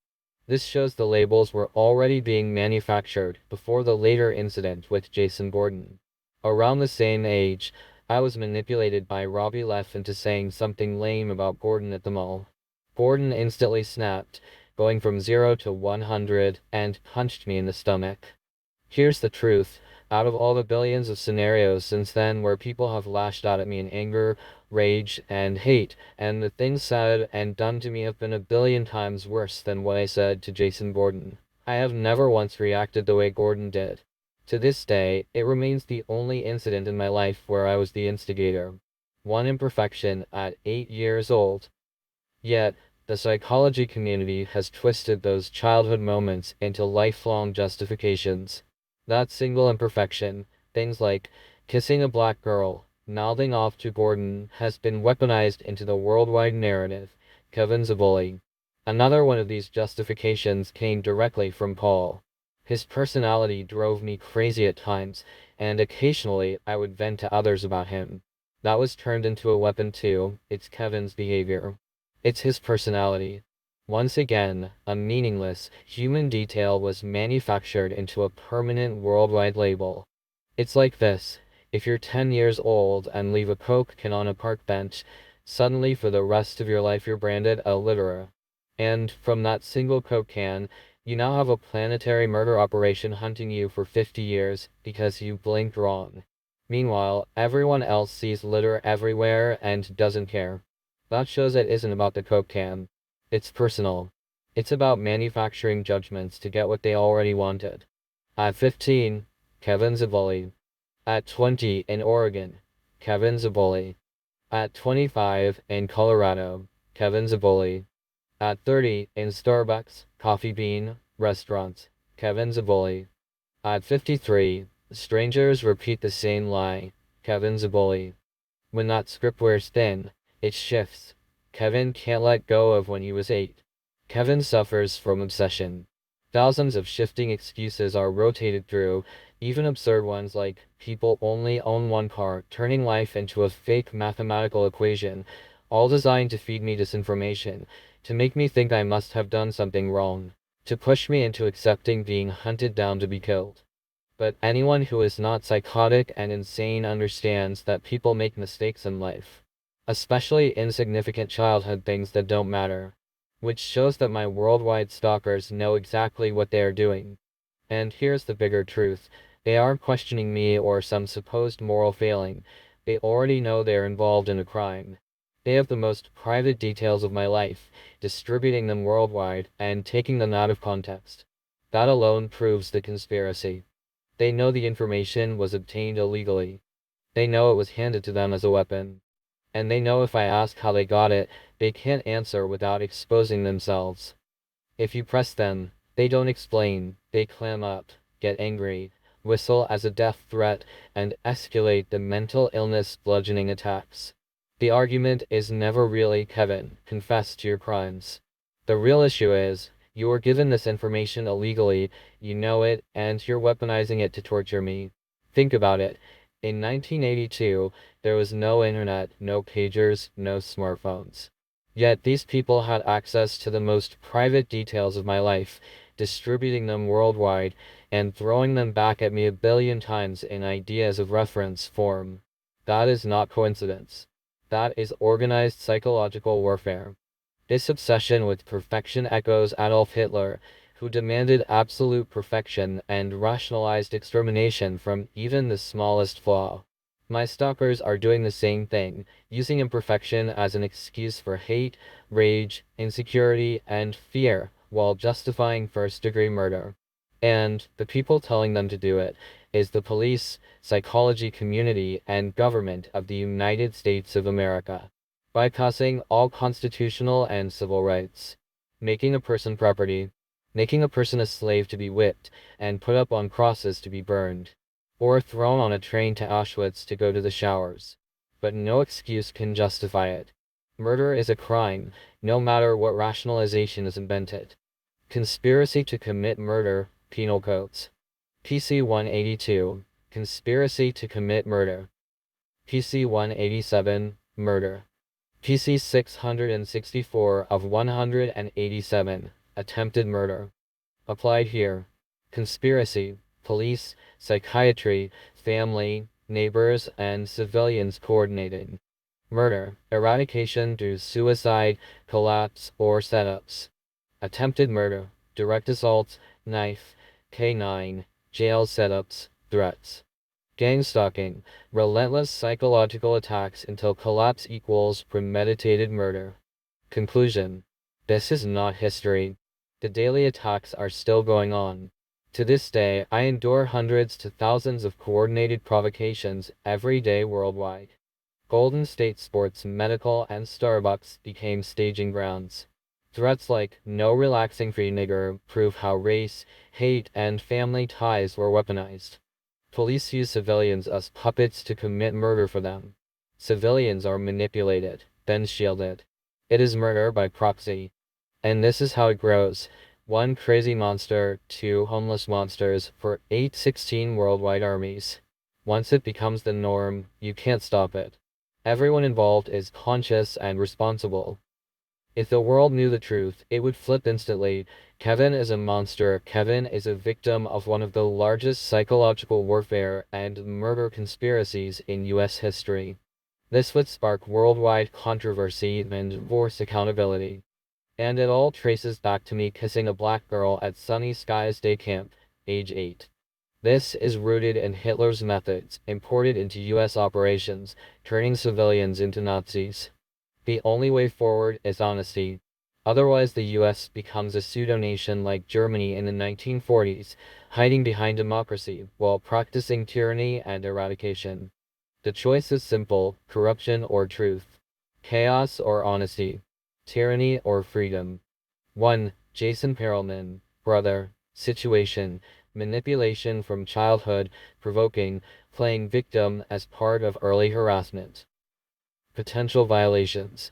This shows the labels were already being manufactured before the later incident with Jason Gordon. Around the same age, I was manipulated by Robbie Leff into saying something lame about Gordon at the mall. Gordon instantly snapped, going from 0 to 100, and punched me in the stomach. Here's the truth. Out of all the billions of scenarios since then where people have lashed out at me in anger, rage, and hate, and the things said and done to me have been a billion times worse than what I said to Jason Gordon, I have never once reacted the way Gordon did. To this day, it remains the only incident in my life where I was the instigator. One imperfection at 8 years old. Yet, the psychology community has twisted those childhood moments into lifelong justifications. That single imperfection, things like kissing a black girl, mouthing off to Gordon, has been weaponized into the worldwide narrative. Kevin's a bully. Another one of these justifications came directly from Paul. His personality drove me crazy at times, and occasionally I would vent to others about him. That was turned into a weapon too. It's Kevin's behavior. It's his personality. Once again, a meaningless, human detail was manufactured into a permanent worldwide label. It's like this. If you're 10 years old and leave a Coke can on a park bench, suddenly for the rest of your life you're branded a litterer. And from that single Coke can, you now have a planetary murder operation hunting you for 50 years because you blinked wrong. Meanwhile, everyone else sees litter everywhere and doesn't care. That shows it isn't about the Coke can. It's personal. It's about manufacturing judgments to get what they already wanted. At 15, Kevin's a bully. At 20, in Oregon, Kevin's a bully. At 25, in Colorado, Kevin's a bully. At 30, in Starbucks, Coffee Bean, restaurants, Kevin's a bully. At 53, strangers repeat the same lie. Kevin's a bully. When that script wears thin, it shifts. Kevin can't let go of when he was 8. Kevin suffers from obsession. Thousands of shifting excuses are rotated through, even absurd ones like people only own one car, turning life into a fake mathematical equation, all designed to feed me disinformation, to make me think I must have done something wrong, to push me into accepting being hunted down to be killed. But anyone who is not psychotic and insane understands that people make mistakes in life, especially insignificant childhood things that don't matter, which shows that my worldwide stalkers know exactly what they are doing. And here's the bigger truth. They aren't questioning me or some supposed moral failing. They already know they're involved in a crime. They have the most private details of my life, distributing them worldwide and taking them out of context. That alone proves the conspiracy. They know the information was obtained illegally. They know it was handed to them as a weapon. And they know if I ask how they got it, they can't answer without exposing themselves. If you press them, they don't explain, they clam up, get angry, whistle as a death threat, and escalate the mental illness bludgeoning attacks. The argument is never really, Kevin, confess to your crimes. The real issue is, you were given this information illegally, you know it, and you're weaponizing it to torture me. Think about it. In 1982, there was no internet, no pagers, no smartphones. Yet these people had access to the most private details of my life, distributing them worldwide, and throwing them back at me a billion times in ideas of reference form. That is not coincidence. That is organized psychological warfare. This obsession with perfection echoes Adolf Hitler, who demanded absolute perfection and rationalized extermination from even the smallest flaw. My stalkers are doing the same thing, using imperfection as an excuse for hate, rage, insecurity, and fear, while justifying first-degree murder. And the people telling them to do it is the police, psychology community, and government of the United States of America, bypassing all constitutional and civil rights, making a person property, making a person a slave to be whipped and put up on crosses to be burned, or thrown on a train to Auschwitz to go to the showers. But no excuse can justify it. Murder is a crime, no matter what rationalization is invented. Conspiracy to commit murder, penal codes. PC 182, conspiracy to commit murder. PC 187, murder. PC 664 of 187, attempted murder. Applied here. Conspiracy, police, psychiatry, family, neighbors, and civilians coordinated. Murder, eradication through suicide, collapse, or setups. Attempted murder, direct assault, knife, K9, jail setups, threats. Gang stalking, relentless psychological attacks until collapse equals premeditated murder. Conclusion. This is not history. The daily attacks are still going on. To this day, I endure hundreds to thousands of coordinated provocations every day worldwide. Golden State Sports Medical and Starbucks became staging grounds. Threats like "no relaxing free nigger" prove how race, hate, and family ties were weaponized. Police use civilians as puppets to commit murder for them. Civilians are manipulated, then shielded. It is murder by proxy. And this is how it grows. One crazy monster, two homeless monsters, for 816 worldwide armies. Once it becomes the norm, you can't stop it. Everyone involved is conscious and responsible. If the world knew the truth, it would flip instantly. Kevin is a monster. Kevin is a victim of one of the largest psychological warfare and murder conspiracies in US history. This would spark worldwide controversy and force accountability. And it all traces back to me kissing a black girl at Sunny Skies Day Camp, age 8. This is rooted in Hitler's methods, imported into US operations, turning civilians into Nazis. The only way forward is honesty. Otherwise, the US becomes a pseudo-nation like Germany in the 1940s, hiding behind democracy while practicing tyranny and eradication. The choice is simple: corruption or truth, chaos or honesty, tyranny or freedom. 1. Jason Perelman, brother, situation, manipulation from childhood, provoking, playing victim as part of early harassment. Potential violations.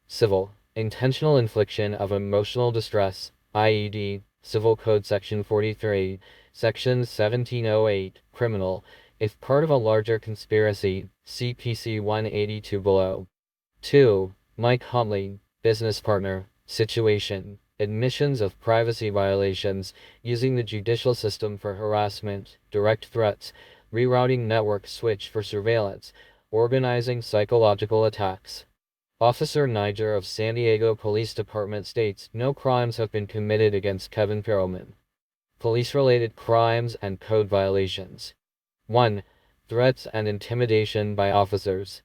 Civil. Intentional infliction of emotional distress, IED, Civil Code Section 43, Section 1708, criminal, if part of a larger conspiracy, CPC 182 below. 2. Mike Huntley, business partner, situation, admissions of privacy violations, using the judicial system for harassment, direct threats, rerouting network switch for surveillance, organizing psychological attacks. Officer Niger of San Diego Police Department states no crimes have been committed against Kevin Perelman. Police-related crimes and code violations. 1. Threats and intimidation by officers.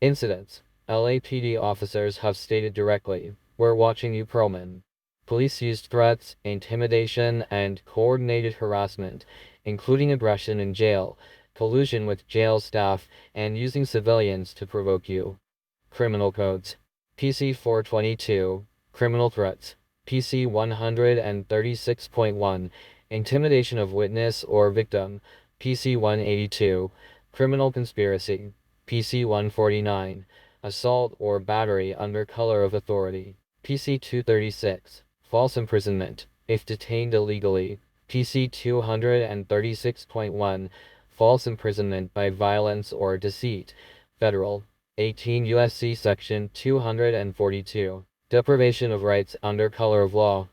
Incidents. LAPD officers have stated directly, "We're watching you, Perelman." Police used threats, intimidation, and coordinated harassment, including aggression in jail, collusion with jail staff, and using civilians to provoke you. Criminal codes. PC 422, criminal threats. PC 136.1, intimidation of witness or victim. PC 182, criminal conspiracy. PC 149, assault or battery under color of authority. PC 236, false imprisonment, if detained illegally. PC 236.1, false imprisonment by violence or deceit. Federal. 18 U.S.C. Section 242, deprivation of rights under color of law.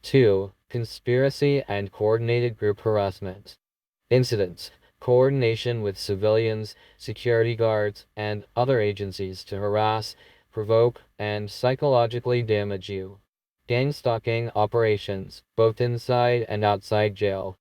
2. Conspiracy and coordinated group harassment. Incidents. Coordination with civilians, security guards, and other agencies to harass, provoke, and psychologically damage you. Gang stalking operations, both inside and outside jail.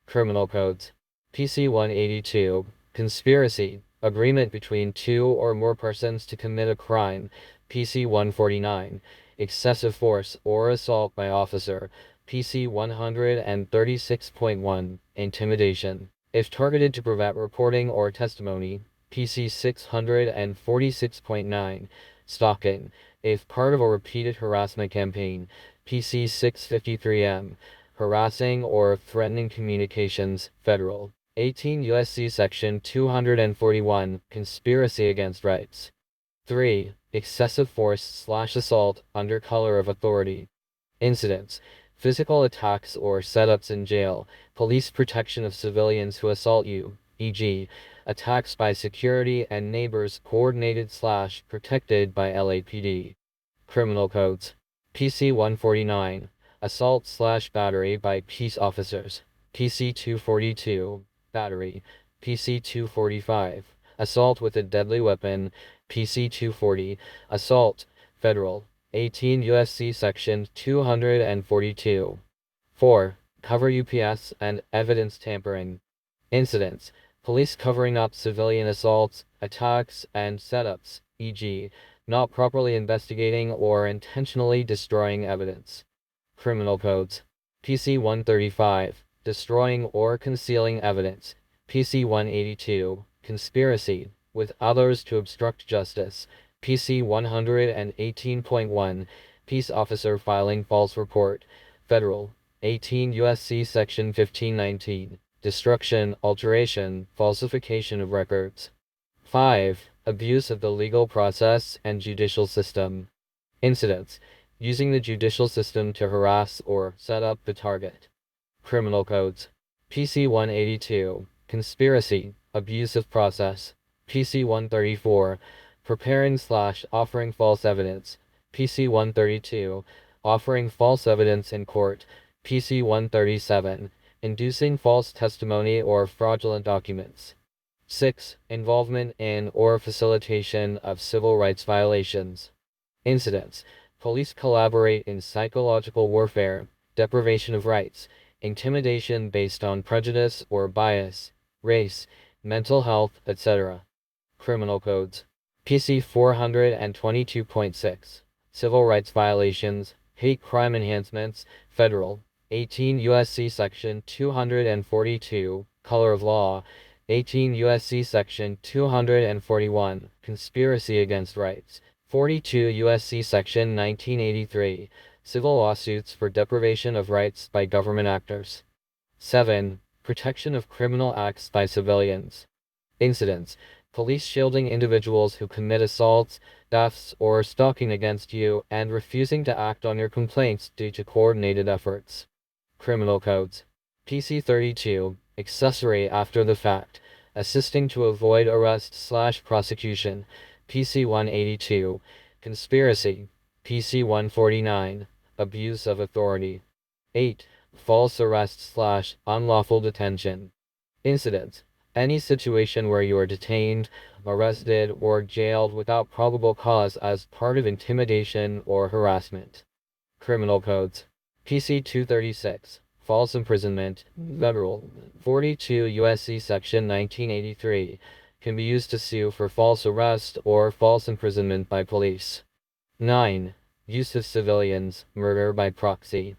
Criminal codes. PC 182, conspiracy, agreement between two or more persons to commit a crime. PC 149, excessive force or assault by officer. PC 136.1, intimidation, if targeted to prevent reporting or testimony. PC 646.9, stalking, if part of a repeated harassment campaign. PC 653M, harassing or threatening communications. Federal. 18 U.S.C. Section 241, conspiracy against rights. 3. Excessive force/assault under color of authority. Incidents. Physical attacks or setups in jail. Police protection of civilians who assault you, e.g., attacks by security and neighbors coordinated/protected by LAPD. Criminal codes. PC 149, assault/battery by peace officers. PC 242, battery. PC 245. Assault with a deadly weapon, PC 240. Assault, federal, 18 USC section 242. 4. Cover UPS and evidence tampering. Incidents. Police covering up civilian assaults, attacks, and setups, e.g., not properly investigating or intentionally destroying evidence. Criminal codes. PC 135. Destroying or concealing evidence. PC 182. Conspiracy with others to obstruct justice. PC 118.1. Peace officer filing false report. Federal. 18 USC section 1519. Destruction, alteration, falsification of records. 5. Abuse of the legal process and judicial system. Incidents. Using the judicial system to harass or set up the target. Criminal codes. PC 182. Conspiracy, abuse of process. PC 134. Preparing/offering false evidence. PC 132. Offering false evidence in court. PC 137. Inducing false testimony or fraudulent documents. 6. Involvement in or facilitation of civil rights violations. Incidents. Police collaborate in psychological warfare, deprivation of rights, intimidation based on prejudice or bias, race, mental health, etc. Criminal codes. PC 422.6. Civil rights violations, hate crime enhancements, federal, 18 USC section 242, color of law, 18 USC section 241, conspiracy against rights, 42 USC section 1983, civil lawsuits for deprivation of rights by government actors. 7. Protection of criminal acts by civilians. Incidents. Police shielding individuals who commit assaults, thefts, or stalking against you and refusing to act on your complaints due to coordinated efforts. Criminal codes. PC 32. Accessory after the fact. Assisting to avoid arrest/prosecution. PC 182. Conspiracy. PC 149. Abuse of authority. 8. False arrest/unlawful detention. Incidents. Any situation where you are detained, arrested, or jailed without probable cause as part of intimidation or harassment. Criminal codes. PC 236. False imprisonment. Federal. 42 USC section 1983. Can be used to sue for false arrest or false imprisonment by police. 9. Use of civilians. Murder by proxy.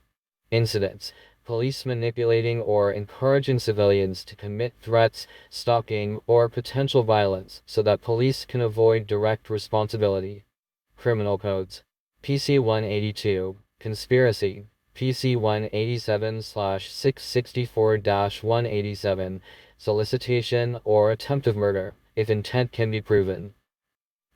Incidents. Police manipulating or encouraging civilians to commit threats, stalking, or potential violence so that police can avoid direct responsibility. Criminal codes. PC 182. Conspiracy. PC 187/664-187. Solicitation or attempt of murder, if intent can be proven.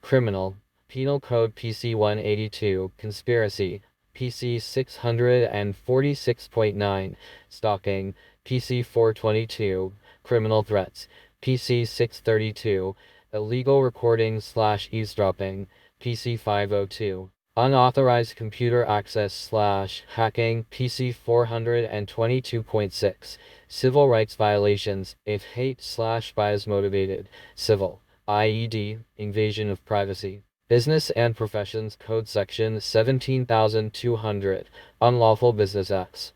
Criminal. Penal Code PC 182. Conspiracy. PC 646.9. Stalking. PC 422. Criminal threats. PC 632. Illegal recording/eavesdropping. PC 502. Unauthorized computer access/hacking. PC 422.6. Civil rights violations if hate/bias motivated. Civil. IED. Invasion of privacy. Business and Professions Code Section 17,200. Unlawful Business Acts.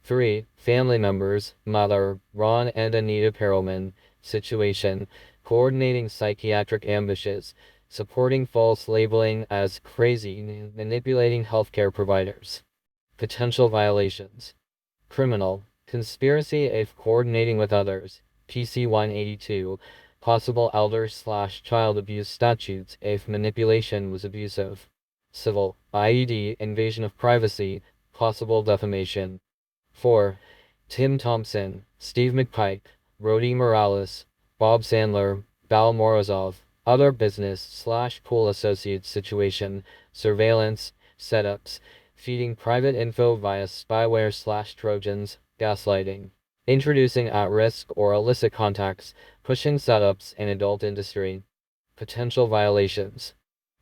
3. Family members. Mother, Ron and Anita Perelman. Situation. Coordinating psychiatric ambushes. Supporting false labeling as crazy. Manipulating healthcare providers. Potential violations. Criminal. Conspiracy if coordinating with others. PC 182. Possible elder/child abuse statutes if manipulation was abusive. Civil. IED. Invasion of privacy. Possible defamation. 4. Tim Thompson, Steve McPike, Rody Morales, Bob Sandler, Val Morozov. Other business/pool associates situation. Surveillance. Setups. Feeding private info via spyware/trojans. Gaslighting. Introducing at-risk or illicit contacts, pushing setups in adult industry. Potential violations.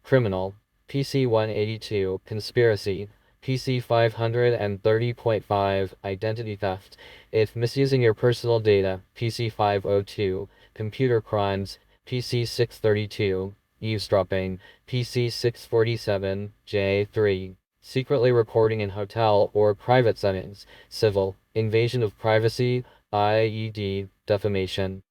Criminal. PC 182. Conspiracy. PC 530.5. Identity theft. If misusing your personal data. PC 502. computer crimes, PC 632, eavesdropping, PC 647, J3, secretly recording in hotel or private settings, civil, invasion of privacy, IED, defamation.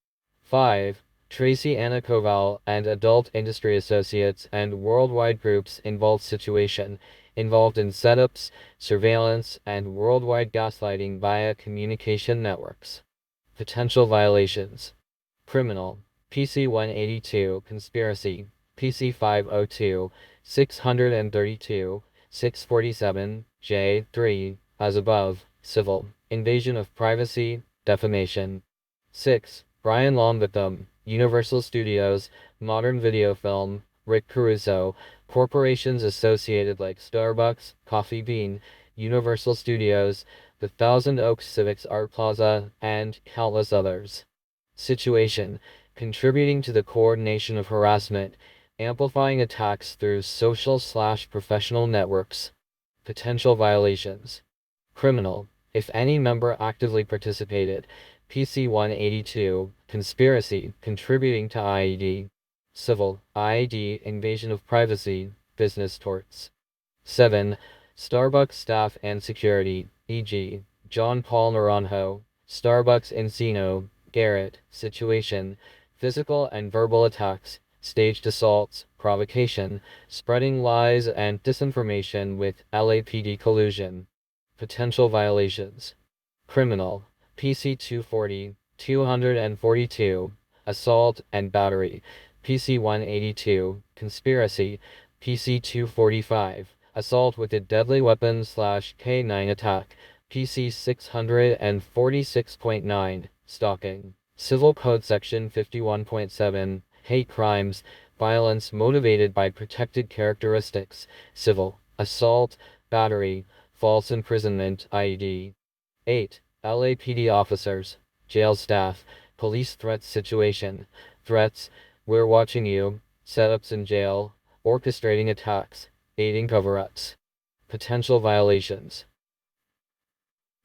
5. Tracy Anna Koval and adult industry associates and worldwide groups involved situation, involved in setups, surveillance, and worldwide gaslighting via communication networks. Potential violations. Criminal. PC 182, conspiracy. PC 502, 632, 647, J3, as above, civil, invasion of privacy, defamation. 6. Brian Lomvitham, Universal Studios, Modern Video Film, Rick Caruso, corporations associated like Starbucks, Coffee Bean, Universal Studios, the Thousand Oaks Civics Art Plaza, and countless others. Situation. Contributing to the coordination of harassment, amplifying attacks through social/professional networks. Potential violations. Criminal. If any member actively participated. PC 182, conspiracy, contributing to IED. Civil, IED, invasion of privacy, business torts. 7. Starbucks staff and security, e.g., John Paul Naranjo, Starbucks Encino, Garrett, situation, physical and verbal attacks, staged assaults, provocation, spreading lies and disinformation with LAPD collusion. Potential violations. Criminal. PC 240, 242, assault and battery. PC 182, conspiracy. PC 245, assault with a deadly weapon/K9 attack. PC 646.9, stalking. Civil Code Section 51.7, hate crimes, violence motivated by protected characteristics. Civil, assault, battery, false imprisonment, IED. 8. LAPD officers, jail staff, police threats situation, threats, we're watching you, setups in jail, orchestrating attacks, aiding cover-ups. Potential violations.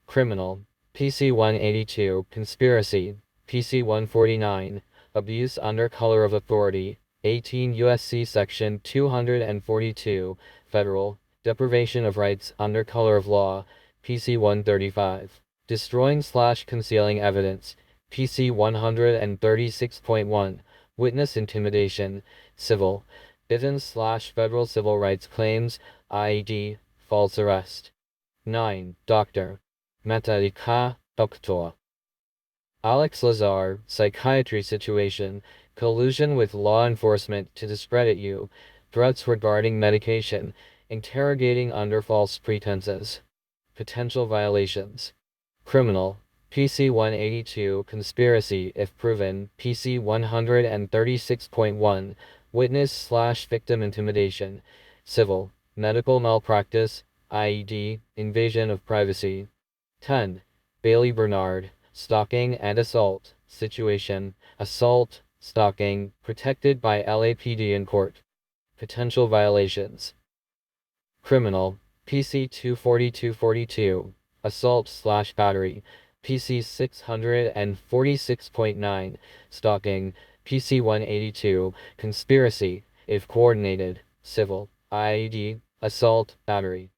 Criminal. PC 182, conspiracy. PC 149, abuse under color of authority. 18 U.S.C. Section 242, federal, deprivation of rights under color of law. PC 135. Destroying/concealing evidence. PC 136.1. Witness intimidation. Civil. Bivens/federal civil rights claims. IED. False arrest. 9. Doctor. Metallica. Doctor. Alex Lazar. Psychiatry situation. Collusion with law enforcement to discredit you. Threats regarding medication. Interrogating under false pretenses. Potential violations. Criminal. PC 182, conspiracy if proven. PC 136.1, witness/victim intimidation. Civil, medical malpractice, IED, invasion of privacy. 10. Bailey Bernard, stalking and assault, situation, assault, stalking, protected by LAPD in court. Potential violations. Criminal. PC 242, assault/battery. PC 646.9, stalking. PC 182, conspiracy, if coordinated. Civil, IED, assault, battery.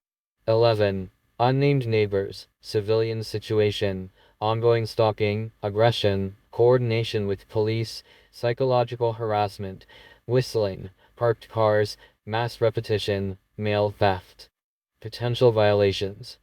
11. Unnamed neighbors, civilian situation, ongoing stalking, aggression, coordination with police, psychological harassment, whistling, parked cars, mass repetition, mail theft. Potential violations.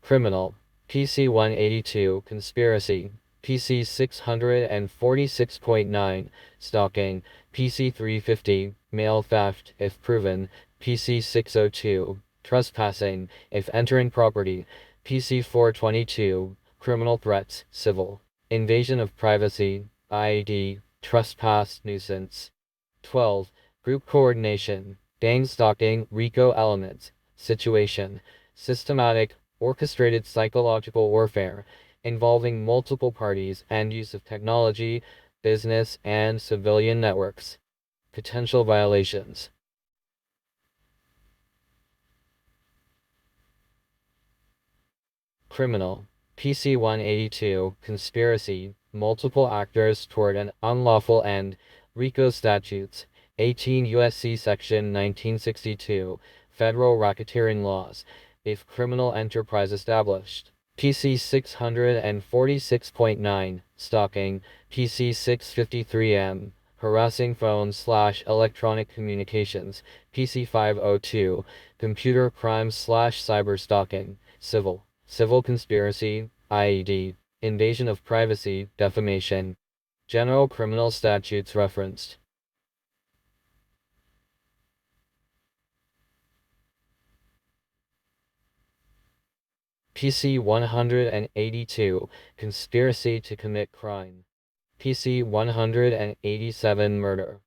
Criminal. PC 182, conspiracy. PC 646.9, stalking. PC 350, mail theft, if proven. PC 602, trespassing, if entering property. PC 422, criminal threats, civil. Invasion of privacy, IED, trespass, nuisance. 12. Group coordination, gang stalking, RICO elements, situation, systematic, orchestrated psychological warfare, involving multiple parties and use of technology, business, and civilian networks. Potential violations. Criminal. PC 182, conspiracy, multiple actors toward an unlawful end, RICO statutes, 18 USC section 1962, federal racketeering laws, if criminal enterprise established. PC 646.9, stalking, PC 653M, harassing phone/electronic communications, PC 502, computer crime/cyber stalking, civil conspiracy, IED, invasion of privacy, defamation. General criminal statutes referenced. PC 182, conspiracy to commit crime. PC 187, murder.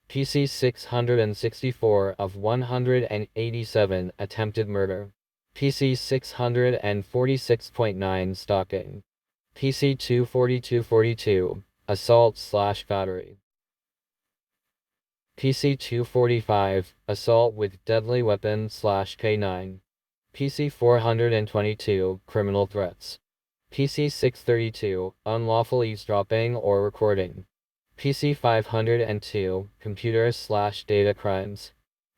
PC 664 of 187, attempted murder. PC 646.9, stalking. PC 24242, assault/battery. PC 245, assault with deadly weapon/K9. PC 422, criminal threats. PC 632, unlawful eavesdropping or recording. PC 502, computer/data crimes.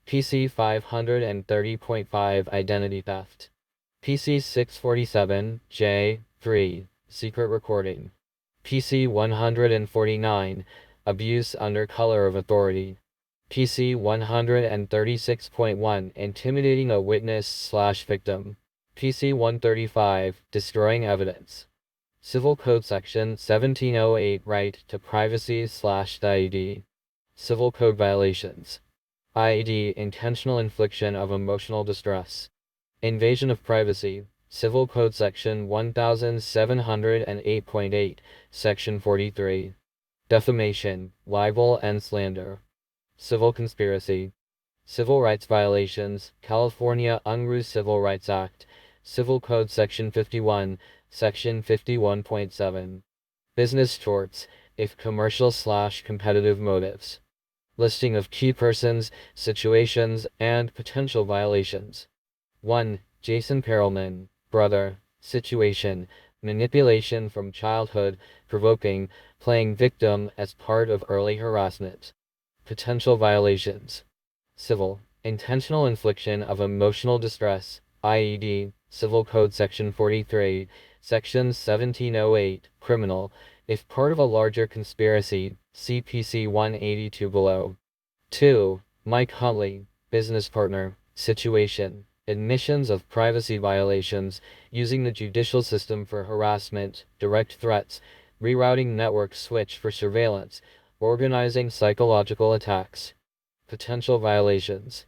PC 530.5, identity theft. PC 647, J3, secret recording. PC 149, abuse under color of authority. PC 136.1, intimidating a witness/victim. PC 135, destroying evidence. Civil Code Section 1708, right to privacy/IED. Civil Code violations. IED, intentional infliction of emotional distress. Invasion of privacy. Civil Code Section 1708.8, Section 43. Defamation, libel, and slander. Civil conspiracy. Civil rights violations. California Unruh Civil Rights Act. Civil Code Section 51, Section 51.7. Business torts, if commercial/competitive motives. Listing of key persons, situations, and potential violations. 1. Jason Perelman, brother. Situation, manipulation from childhood, provoking, playing victim as part of early harassment. Potential violations. Civil, intentional infliction of emotional distress, IED, Civil Code Section 43, Section 1708, criminal, if part of a larger conspiracy, CPC 182 below. 2. Mike Huntley, business partner, situation, admissions of privacy violations, using the judicial system for harassment, direct threats, rerouting network switch for surveillance, organizing psychological attacks. Potential violations.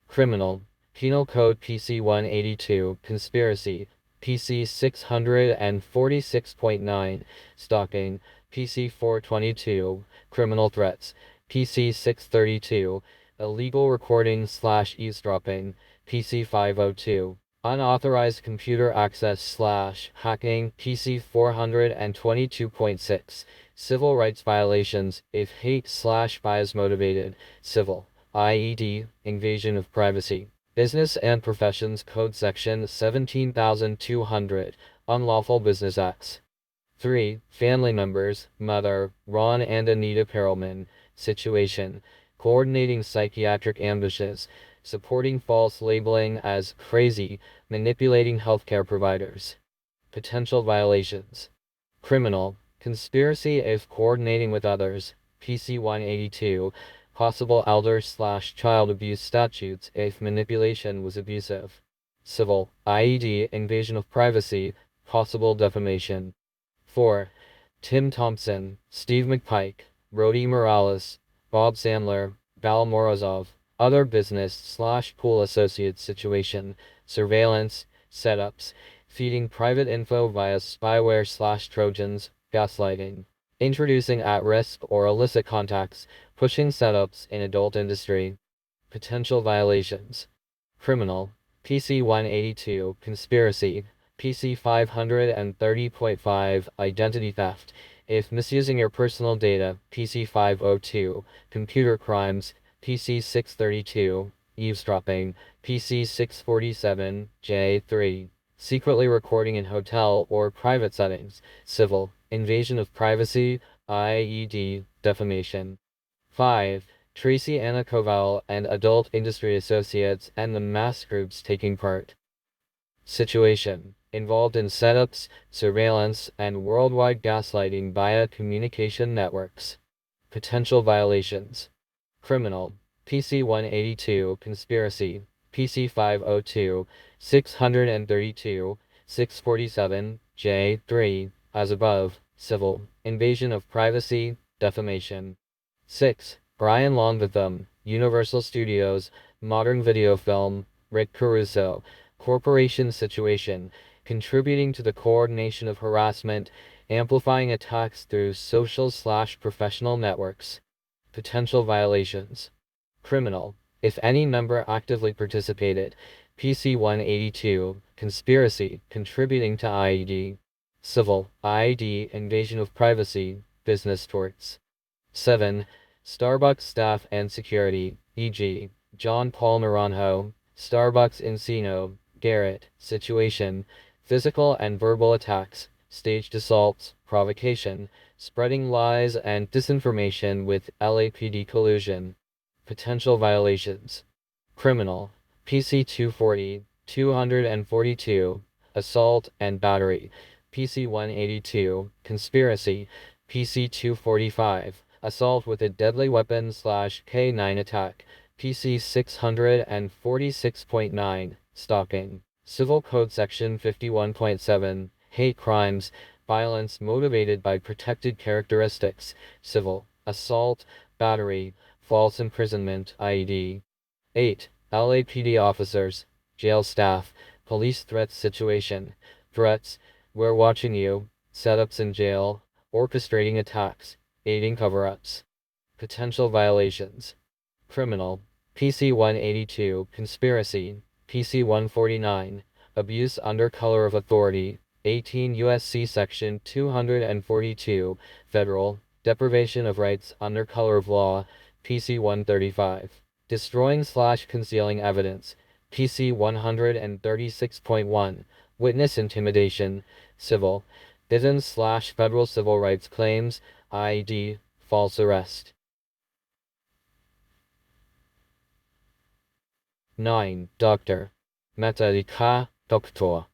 Criminal, Penal Code PC 182, conspiracy, PC 646.9, stalking, PC 422, criminal threats, PC 632, illegal recording/eavesdropping, PC 502, unauthorized computer access/hacking, PC 422.6, civil rights violations, if hate/bias motivated, civil, IED, invasion of privacy. Business and Professions Code Section 17,200, Unlawful Business Acts. 3. Family members, mother, Ron and Anita Perelman, situation, coordinating psychiatric ambushes, supporting false labeling as crazy, manipulating healthcare providers. Potential violations. Criminal, conspiracy if coordinating with others, PC 182, possible elder/child abuse statutes if manipulation was abusive. Civil, IED, invasion of privacy, possible defamation. 4. Tim Thompson, Steve McPike, Rody Morales, Bob Sandler, Val Morozov, other business/pool associates situation, surveillance, setups, feeding private info via spyware/trojans, gaslighting, introducing at-risk or illicit contacts, pushing setups in adult industry. Potential violations. Criminal, PC 182, conspiracy, PC 530.5, identity theft, if misusing your personal data, PC 502, computer crimes, PC 632, eavesdropping, PC 647, J3. secretly recording in hotel or private settings. Civil, invasion of privacy, i.e.d. defamation. 5. Tracy Anna Koval and adult industry associates and the mass groups taking part. Situation. Involved in setups, surveillance, and worldwide gaslighting via communication networks. Potential violations. Criminal. PC 182, Conspiracy. PC 502, 632, 647, J3, as above. Civil. Invasion of privacy, defamation. 6. Brian Longvitham, Universal Studios, Modern Video Film, Rick Caruso, Corporation Situation, contributing to the coordination of harassment, amplifying attacks through social/professional networks. Potential violations. Criminal. If any member actively participated. PC 182. Conspiracy. Contributing to IED. Civil. IED. Invasion of privacy. Business torts. 7. Starbucks staff and security, e.g., John Paul Naranjo, Starbucks Encino, Garrett, situation, physical and verbal attacks, staged assaults, provocation, spreading lies and disinformation with LAPD collusion. Potential violations. Criminal, PC 240, 242, assault and battery, PC 182, conspiracy, PC 245, assault with a deadly weapon/K9 attack, PC 646.9, stalking. Civil Code Section 51.7, hate crimes, violence motivated by protected characteristics, civil, assault, battery, false imprisonment, IED. 8. LAPD officers, jail staff, police threats situation, threats, we're watching you, setups in jail, orchestrating attacks, aiding cover-ups. Potential violations. Criminal, PC 182, conspiracy, PC 149, abuse under color of authority, 18 U.S.C. Section 242, federal, deprivation of rights under color of law, PC 135. Destroying/concealing evidence, PC 136.1, witness intimidation, civil, citizens/federal civil rights claims, IED, false arrest. 9. Doctor. Metadika, doctor.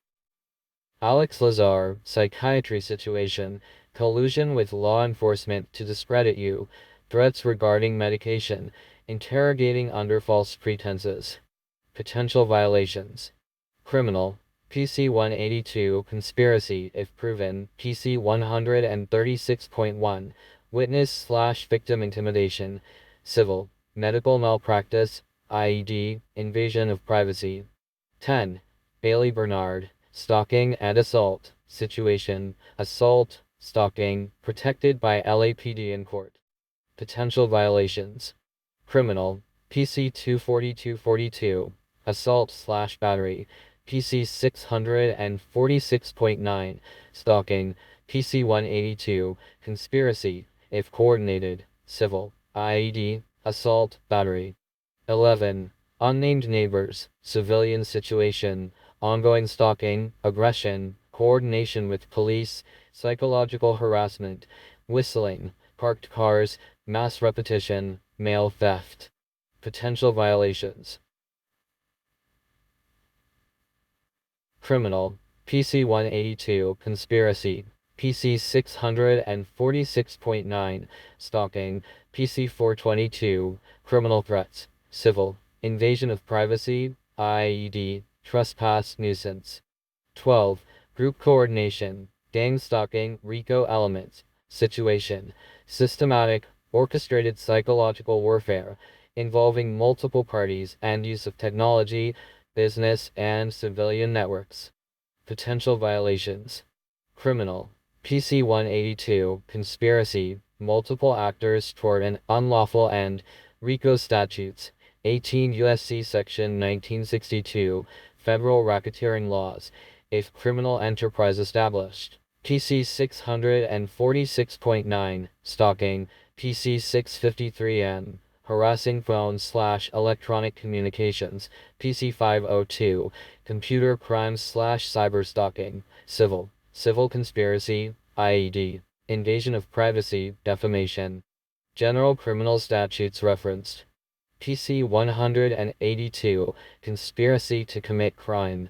Alex Lazar, psychiatry situation, collusion with law enforcement to discredit you, threats regarding medication, interrogating under false pretenses. Potential violations. Criminal, PC 182, conspiracy, if proven, PC 136.1, witness/victim intimidation, civil, medical malpractice, IED, invasion of privacy. 10. Bailey Bernard, stalking and assault, situation, assault, stalking, protected by LAPD in court. Potential violations. Criminal, PC 24242, assault/battery, PC 646.9, stalking, PC 182, conspiracy, if coordinated, civil, IED, assault, battery. 11. Unnamed neighbors, civilian situation, ongoing stalking, aggression, coordination with police, psychological harassment, whistling, parked cars, mass repetition, mail theft. Potential violations. Criminal, PC 182, conspiracy, PC 646.9, stalking, PC 422, criminal threats, civil, invasion of privacy, IED, trespass, nuisance. 12. Group coordination, gang stalking, RICO elements, situation, systematic, orchestrated psychological warfare, involving multiple parties and use of technology, business, and civilian networks. Potential violations. Criminal, PC 182, conspiracy, multiple actors toward an unlawful end, RICO statutes, 18 U.S.C. Section 1962, federal racketeering laws, if criminal enterprise established. PC 646.9, stalking, PC 653N, harassing phone/electronic communications. PC 502, computer crimes/cyberstalking. Civil conspiracy, IED, invasion of privacy, defamation. General criminal statutes referenced. PC 182, conspiracy to commit crime.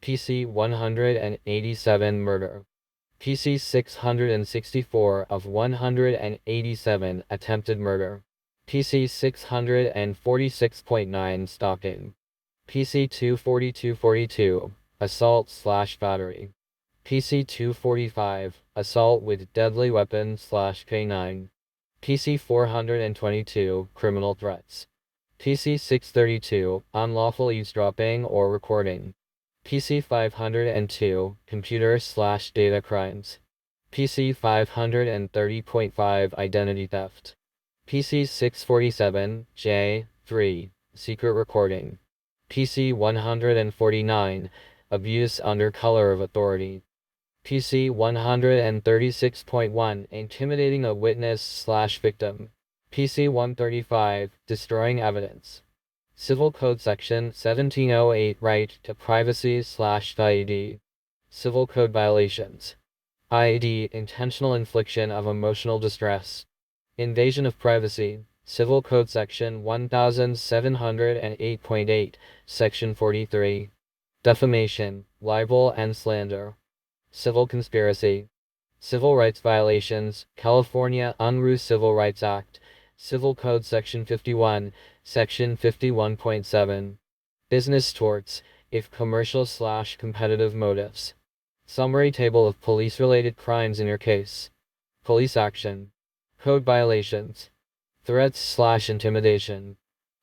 PC 187, murder. PC 664 of 187, attempted murder. PC 646.9, stalking. PC 24242, assault/battery. PC 245, assault with deadly weapon/K9. PC 422, criminal threats. PC 632, unlawful eavesdropping or recording. PC 502, computer/data crimes. PC 530.5, identity theft. PC 647, J3, secret recording. PC 149, abuse under color of authority. PC 136.1, intimidating a witness/victim. PC 135, destroying evidence. Civil Code Section 1708, right to privacy/IED. Civil Code violations. IED, intentional infliction of emotional distress. Invasion of privacy. Civil Code Section 1708.8, Section 43. Defamation, libel and slander. Civil conspiracy. Civil rights violations. California Unruh Civil Rights Act. Civil Code Section 51, Section 51.7. Business torts, if commercial/competitive motives. Summary table of police-related crimes in your case. Police action. Code violations. Threats/intimidation.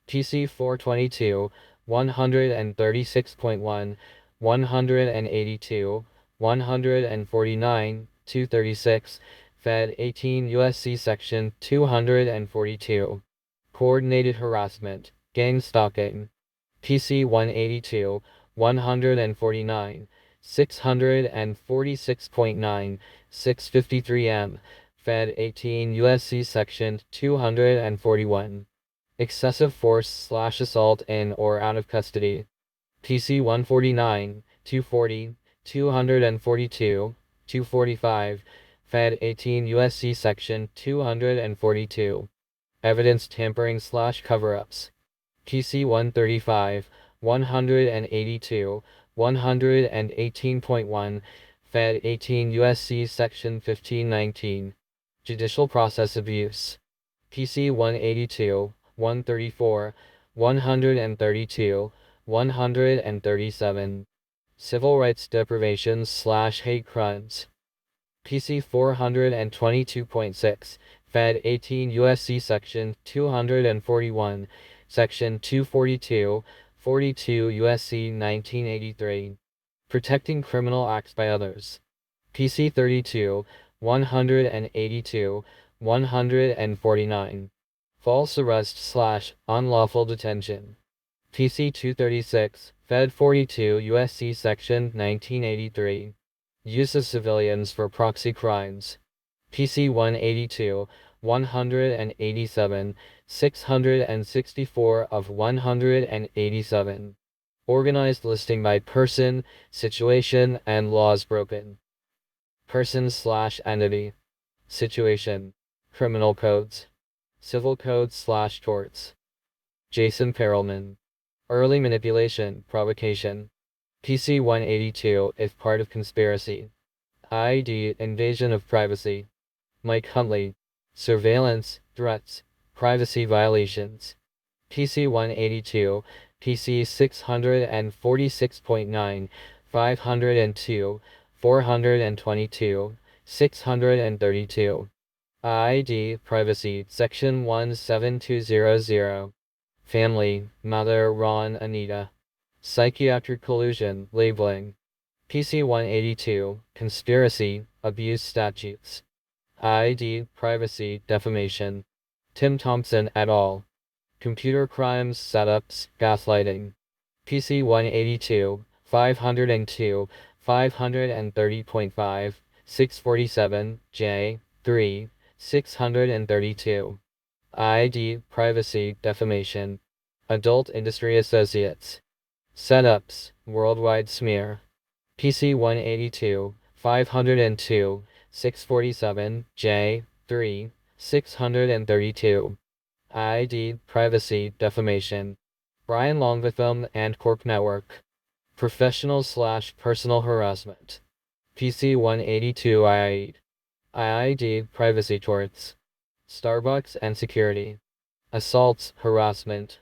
PC 422, 136.1, 182, 149, 236, Fed 18 U.S.C. Section 242. Coordinated harassment, gang stalking. PC 182, 149, 646.9, 653M, Fed 18 U.S.C. Section 241. Excessive force/assault in or out of custody. PC 149, 240, 242, 245, Fed 18 U.S.C. Section 242. Evidence tampering/cover-ups. PC 135, 182, 118.1, Fed 18 U.S.C. Section 1519. Judicial process abuse. PC 182, 134, 132, 137. Civil rights deprivations/hate crimes. PC 422.6, Fed 18 U.S.C. Section 241, Section 242, 42 U.S.C. 1983. Protecting criminal acts by others. PC 32, 182, 149. False arrest/unlawful detention. PC 236, Fed 42 U.S.C. Section 1983. Use of civilians for proxy crimes. PC 182, 187, 664 of 187. Organized listing by person, situation, and laws broken. Person/entity. Situation. Criminal codes. Civil codes/torts. Jason Perelman. Early manipulation, provocation. PC 182, if part of conspiracy. IED, invasion of privacy. Mike Huntley. Surveillance, threats, privacy violations. PC 182, PC 646.9, 502, 422, 632. IED, privacy, Section 17200. Family, Mother Ron Anita. Psychiatric collusion, labeling. PC 182, conspiracy, abuse statutes. IED, privacy, defamation. Tim Thompson et al. Computer crimes, setups, gaslighting. PC 182, 502, 530.5, 647, J, 3, 632. ID, privacy, defamation. Adult Industry Associates. Setups, worldwide smear. PC 182, 502, 647, J, 3, 632. ID, privacy, defamation. Brian Longvitham and Corp Network. Professional/personal harassment. PC 182 IID, privacy torts. Starbucks and security. Assaults, harassment.